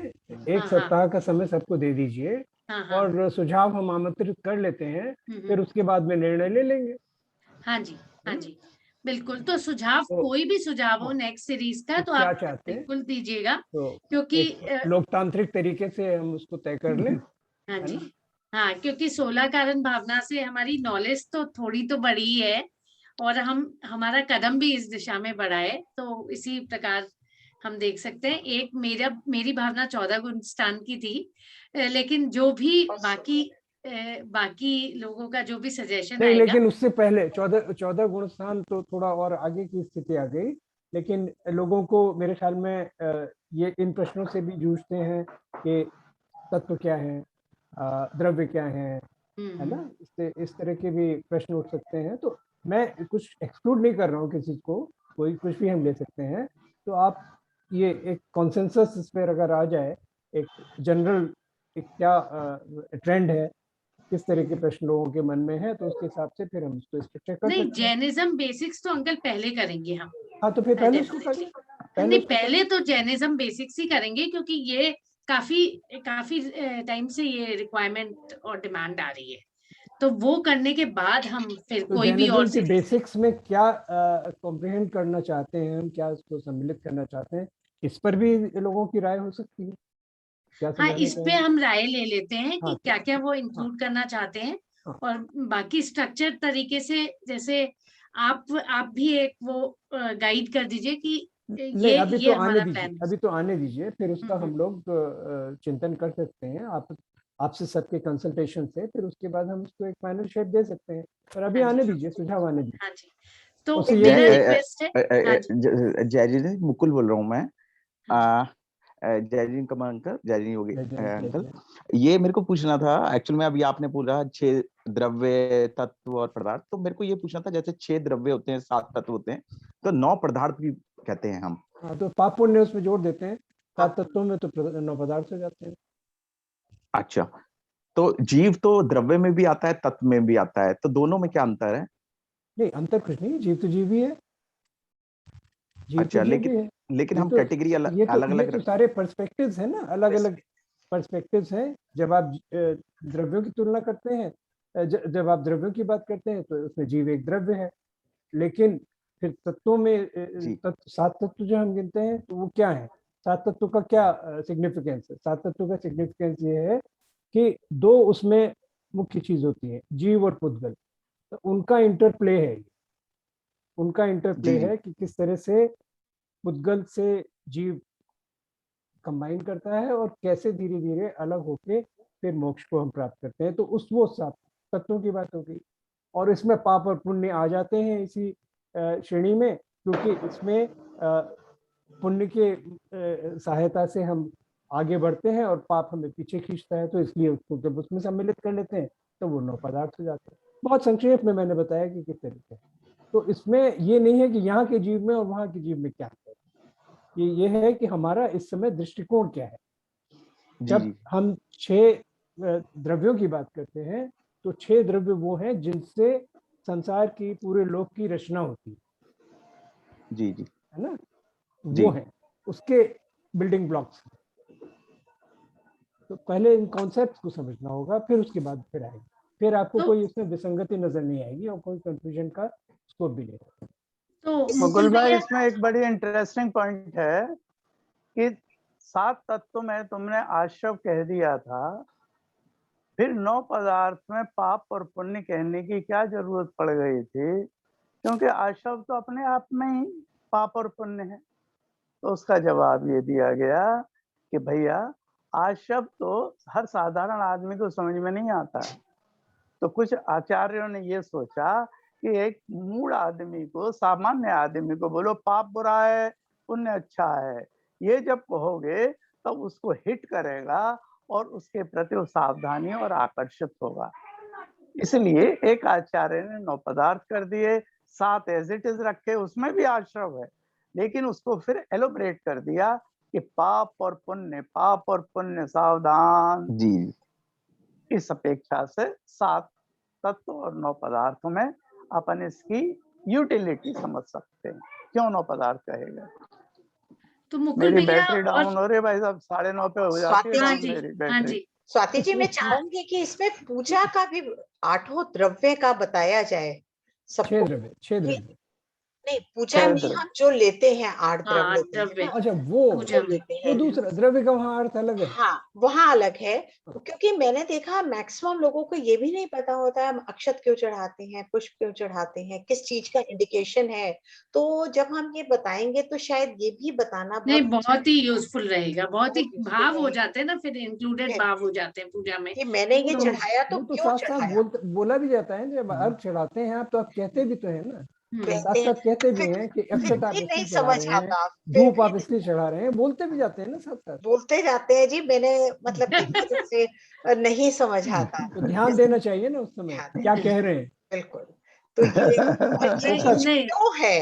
[SPEAKER 1] एक सप्ताह का समय सबको दे दीजिए, और सुझाव हम आमंत्रित कर लेते हैं, फिर उसके बाद में निर्णय ले लेंगे।
[SPEAKER 3] हाँ जी बिल्कुल। तो सुझाव, कोई भी सुझाव हो नेक्स्ट सीरीज का, तो आप बिल्कुल दीजिएगा, क्योंकि
[SPEAKER 1] लोकतांत्रिक तरीके से हम उसको तय कर लें।
[SPEAKER 3] हाँ जी, हाँ, क्योंकि 16 कारण भावना से हमारी नॉलेज तो थोड़ी तो बढ़ी है और हमारा कदम भी इस दिशा में बढ़ा है। तो इसी प्रकार हम देख सकते हैं। एक मेरी भावना 14 गुण स्थान की थी, लेकिन जो भी बाकी लोगों का जो भी सजेशन
[SPEAKER 1] नहीं,
[SPEAKER 3] आएगा।
[SPEAKER 1] लेकिन उससे पहले 14 गुण स्थान तो थोड़ा और आगे की स्थिति आ गई, लेकिन लोगों को मेरे ख्याल में ये इन प्रश्नों से भी जूझते हैं कि तत्व क्या है, द्रव्य क्या है ना, इस तरह के भी प्रश्न उठ सकते हैं। तो मैं कुछ एक्सक्लूड नहीं कर रहा हूँ किसी को, कोई कुछ भी हम ले सकते हैं। तो आप ये एक कॉन्सेंसस इस पर अगर आ जाए, एक जनरल एक क्या ट्रेंड है, किस तरह के प्रश्न लोगों के मन में है, तो उसके हिसाब से फिर हम इसको स्ट्रक्चर कर
[SPEAKER 3] नहीं,
[SPEAKER 1] सकते हैं।
[SPEAKER 3] जैनिज्म बेसिक्स तो अंकल पहले करेंगे हम।
[SPEAKER 1] हाँ, तो फिर पहले उसको
[SPEAKER 3] नहीं, पहले तो जैनिज्म बेसिक्स ही करेंगे, क्योंकि ये काफी टाइम से ये रिक्वायरमेंट और डिमांड आ रही है। तो वो करने के बाद हम फिर
[SPEAKER 1] तो
[SPEAKER 3] कोई भी और
[SPEAKER 1] के बेसिक्स में क्या कॉम्प्रिहेंड करना चाहते हैं हम, क्या उसको सम्मिलित करना चाहते हैं, इस पर भी लोगों की राय हो सकती है।
[SPEAKER 3] हाँ, इस पे हम राय ले लेते हैं कि क्या क्या वो इंक्लूड करना चाहते हैं। और बाकी स्ट्रक्चर तरीके से, जैसे आप भी एक वो गाइड कर दीजिए कि
[SPEAKER 1] नहीं, अभी तो आने दीजिए, फिर उसका हम लोग चिंतन कर सकते हैं आपसे सबके कंसल्टेशन से, फिर उसके बाद हम उसको एक फाइनल शेप दे सकते हैं। पर अभी आने दीजिए, सुझाव आने दीजिए।
[SPEAKER 3] हाँ जी, तो मेरा रिक्वेस्ट है।
[SPEAKER 7] जय मुकुल बोल रहा हूँ मैं। जय कमल अंकल, जय योगी अंकल, ये मेरे को पूछना था एक्चुअल में। अभी आपने बोला 6 द्रव्य, तत्व और पदार्थ, तो मेरे को ये पूछना था, जैसे 6 द्रव्य होते हैं, 7 तत्व होते हैं, तो 9 पदार्थ भी कहते हैं हम।
[SPEAKER 1] हाँ, तो पाप पुण्य उसमें जोड़ देते हैं, 7 तत्वों में तो 9 पदार्थ हो जाते हैं। अच्छा,
[SPEAKER 7] तो जीव तो द्रव्य में भी आता है, तत्व में भी आता है, तो दोनों में क्या अंतर है?
[SPEAKER 1] नहीं, अंतर कुछ नहीं, जीव तो जीव ही है।
[SPEAKER 7] अच्छा, लेकिन हम कैटेगरी अलग अलग,
[SPEAKER 1] तो सारे पर्सपेक्टिव्स है ना, अलग अलग पर्सपेक्टिव्स हैं। जब आप द्रव्यों की तुलना करते हैं, जब आप द्रव्यों की बात करते हैं, तो उसमें जीव एक द्रव्य है। लेकिन फिर तत्वों में 7 तत्व जो हम गिनते हैं, तो वो क्या है, 7 तत्वों का क्या सिग्निफिकेंस है? 7 तत्वों का सिग्निफिकेंस ये है कि 2 उसमें मुख्य चीज होती है, जीव और पुद्गल। तो उनका इंटरप्ले है कि किस तरह से पुद्गल से जीव कंबाइन करता है और कैसे धीरे धीरे अलग होके फिर मोक्ष को हम प्राप्त करते हैं। तो वो 7 तत्वों की बात हो गई। और इसमें पाप और पुण्य आ जाते हैं इसी श्रेणी में, क्योंकि इसमें पुण्य के सहायता से हम आगे बढ़ते हैं और पाप हमें पीछे खींचता है, तो इसलिए उसको जब उसमें सम्मिलित कर लेते हैं तो वो 9 पदार्थ हो जाते हैं। बहुत संक्षेप में मैंने बताया कि किस तरीके। तो इसमें ये नहीं है कि यहाँ के जीव में और वहाँ के जीव में क्या है, ये है कि हमारा इस समय दृष्टिकोण क्या है। जब हम 6 द्रव्यों की बात करते हैं, तो 6 द्रव्य वो हैं जिनसे संसार की, पूरे लोक की रचना होती है। जी है ना, वो है उसके बिल्डिंग ब्लॉक्स। तो पहले इन कॉन्सेप्ट्स को समझना होगा, फिर उसके बाद फिर आएगी, फिर आपको कोई इसमें विसंगति नजर नहीं आएगी और कोई कंफ्यूजन का स्कोप भी नहीं होगा।
[SPEAKER 2] तो मुकुल भाई, इसमें एक बड़ी इंटरेस्टिंग पॉइंट है कि 7 तत्व में तुमने आश्रव कह दिया था, फिर 9 पदार्थ में पाप और पुण्य कहने की क्या जरूरत पड़ गई थी? क्योंकि आश्रव तो अपने आप में ही पाप और पुण्य है। तो उसका जवाब ये दिया गया कि भैया, आश्रव तो हर साधारण आदमी को समझ में नहीं आता है। तो कुछ आचार्यों ने ये सोचा कि एक मूढ़ आदमी को, सामान्य आदमी को बोलो पाप बुरा है, पुण्य अच्छा है, ये जब कहोगे तब तो उसको हिट करेगा और उसके प्रति वो सावधानी और आकर्षित होगा। इसलिए एक आचार्य ने 9 पदार्थ कर दिए, 7 एज इट इज रखे, उसमें भी आश्रव है, लेकिन उसको फिर एलोबरेट कर दिया कि पाप और पुण्य सावधान। जी, इस अपेक्षा से 7 तत्व और 9 पदार्थों में अपन इसकी यूटिलिटी समझ सकते हैं। क्यों 9 पदार्थ कहेगा? तो मेरी बैटरी डाउन हो रही है भाई साहब, 9:30 पे हो जाती है मेरी बैटरी।
[SPEAKER 4] स्वाति जी, मैं चाहूंगी कि इसमें पूजा का भी 8 द्रव्य का बताया जाए सबको।
[SPEAKER 1] 6 द्रव्य
[SPEAKER 4] नहीं, पूजा
[SPEAKER 2] छह
[SPEAKER 4] में
[SPEAKER 2] द्रव्य।
[SPEAKER 4] हम जो लेते हैं 8
[SPEAKER 3] हाँ,
[SPEAKER 4] द्रव्य होते हैं
[SPEAKER 3] द्रव्य
[SPEAKER 4] ना,
[SPEAKER 1] अच्छा वो
[SPEAKER 3] पूजा में।
[SPEAKER 4] लेते
[SPEAKER 1] वो
[SPEAKER 4] हैं।
[SPEAKER 1] दूसरा द्रव्य का वहाँ अर्थ अलग है।
[SPEAKER 4] हाँ, वहाँ अलग है, क्योंकि मैंने देखा मैक्सिमम लोगों को ये भी नहीं पता होता है हम अक्षत क्यों चढ़ाते हैं, पुष्प क्यों चढ़ाते हैं, किस चीज का इंडिकेशन है। तो जब हम ये बताएंगे तो शायद ये भी बताना
[SPEAKER 3] नहीं,
[SPEAKER 4] बहुत अच्छा
[SPEAKER 3] बहुत ही यूजफुल रहेगा, बहुत ही
[SPEAKER 4] बहुत useful
[SPEAKER 3] भाव हो
[SPEAKER 4] रहेगा।
[SPEAKER 3] जाते हैं ना, फिर इंक्लूडेड
[SPEAKER 4] है
[SPEAKER 3] भाव हो जाते हैं पूजा में।
[SPEAKER 4] कि मैंने ये
[SPEAKER 1] तो
[SPEAKER 4] चढ़ाया तो
[SPEAKER 1] वो तो
[SPEAKER 4] क्यों
[SPEAKER 1] साथ साथ
[SPEAKER 4] चढ़ाया,
[SPEAKER 1] बोला भी जाता है, जब अर्घ चढ़ाते हैं आप तो आप कहते भी तो है ना,
[SPEAKER 3] हम्म,
[SPEAKER 1] साथ
[SPEAKER 4] कहते हैं।
[SPEAKER 1] साथ कहते भी
[SPEAKER 4] फिर
[SPEAKER 1] हैं कि
[SPEAKER 4] फिर
[SPEAKER 1] अक्षत आप
[SPEAKER 4] भी नहीं
[SPEAKER 1] इसलिए चढ़ा
[SPEAKER 4] समझ
[SPEAKER 1] रहे हैं,
[SPEAKER 4] आता, फिर
[SPEAKER 1] धूप
[SPEAKER 4] भी
[SPEAKER 1] आप इसलिए चढ़ा रहे हैं, बोलते भी जाते हैं ना साथ साथ।
[SPEAKER 4] बोलते जाते हैं जी। मैंने मतलब देखा जैसे नहीं समझ आता।
[SPEAKER 1] तो ध्यान देना चाहिए ना उस समय
[SPEAKER 4] ध्यान
[SPEAKER 1] क्या
[SPEAKER 4] देना
[SPEAKER 1] कह रहे हैं।
[SPEAKER 4] बिल्कुल। तो ये और ये
[SPEAKER 3] नहीं,
[SPEAKER 4] चीज
[SPEAKER 3] नहीं।
[SPEAKER 4] क्यों है,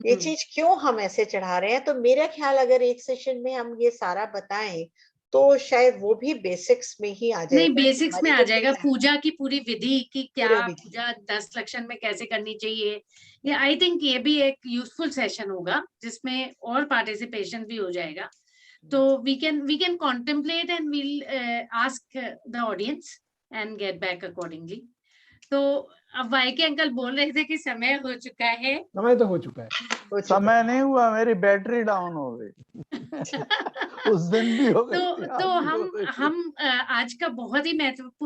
[SPEAKER 4] ये
[SPEAKER 3] हम्म।
[SPEAKER 4] चीज क्यों हम ऐसे चढ़ा रहे हैं, तो मेरा ख्याल अगर एक सेशन में हम ये सारा बताएं तो शायद वो भी बेसिक्स में ही आ
[SPEAKER 3] नहीं,
[SPEAKER 4] जाएगा कि
[SPEAKER 3] बेसिक्स में
[SPEAKER 4] हमारी
[SPEAKER 3] आ
[SPEAKER 4] जो
[SPEAKER 3] जाएगा, पूजा की पूरी विधि की क्या
[SPEAKER 4] पूरा विधि।
[SPEAKER 3] पूजा 10 लक्षण में कैसे करनी चाहिए। ये आई थिंक ये भी एक यूजफुल सेशन होगा जिसमें और पार्टिसिपेशन भी हो जाएगा। तो we can contemplate and we'll ask the audience and get back accordingly. तो अब वाई के अंकल बोल रहे थे कि समय हो चुका है।
[SPEAKER 1] समय तो हो चुका है।
[SPEAKER 4] हो चुका
[SPEAKER 2] समय नहीं हुआ, मेरी बैटरी डाउन हो गई। उस दिन भी हो गई थी,
[SPEAKER 3] तो
[SPEAKER 2] आज भी हो
[SPEAKER 3] हम
[SPEAKER 2] गई थी।
[SPEAKER 3] हम आज का बहुत ही महत्वपूर्ण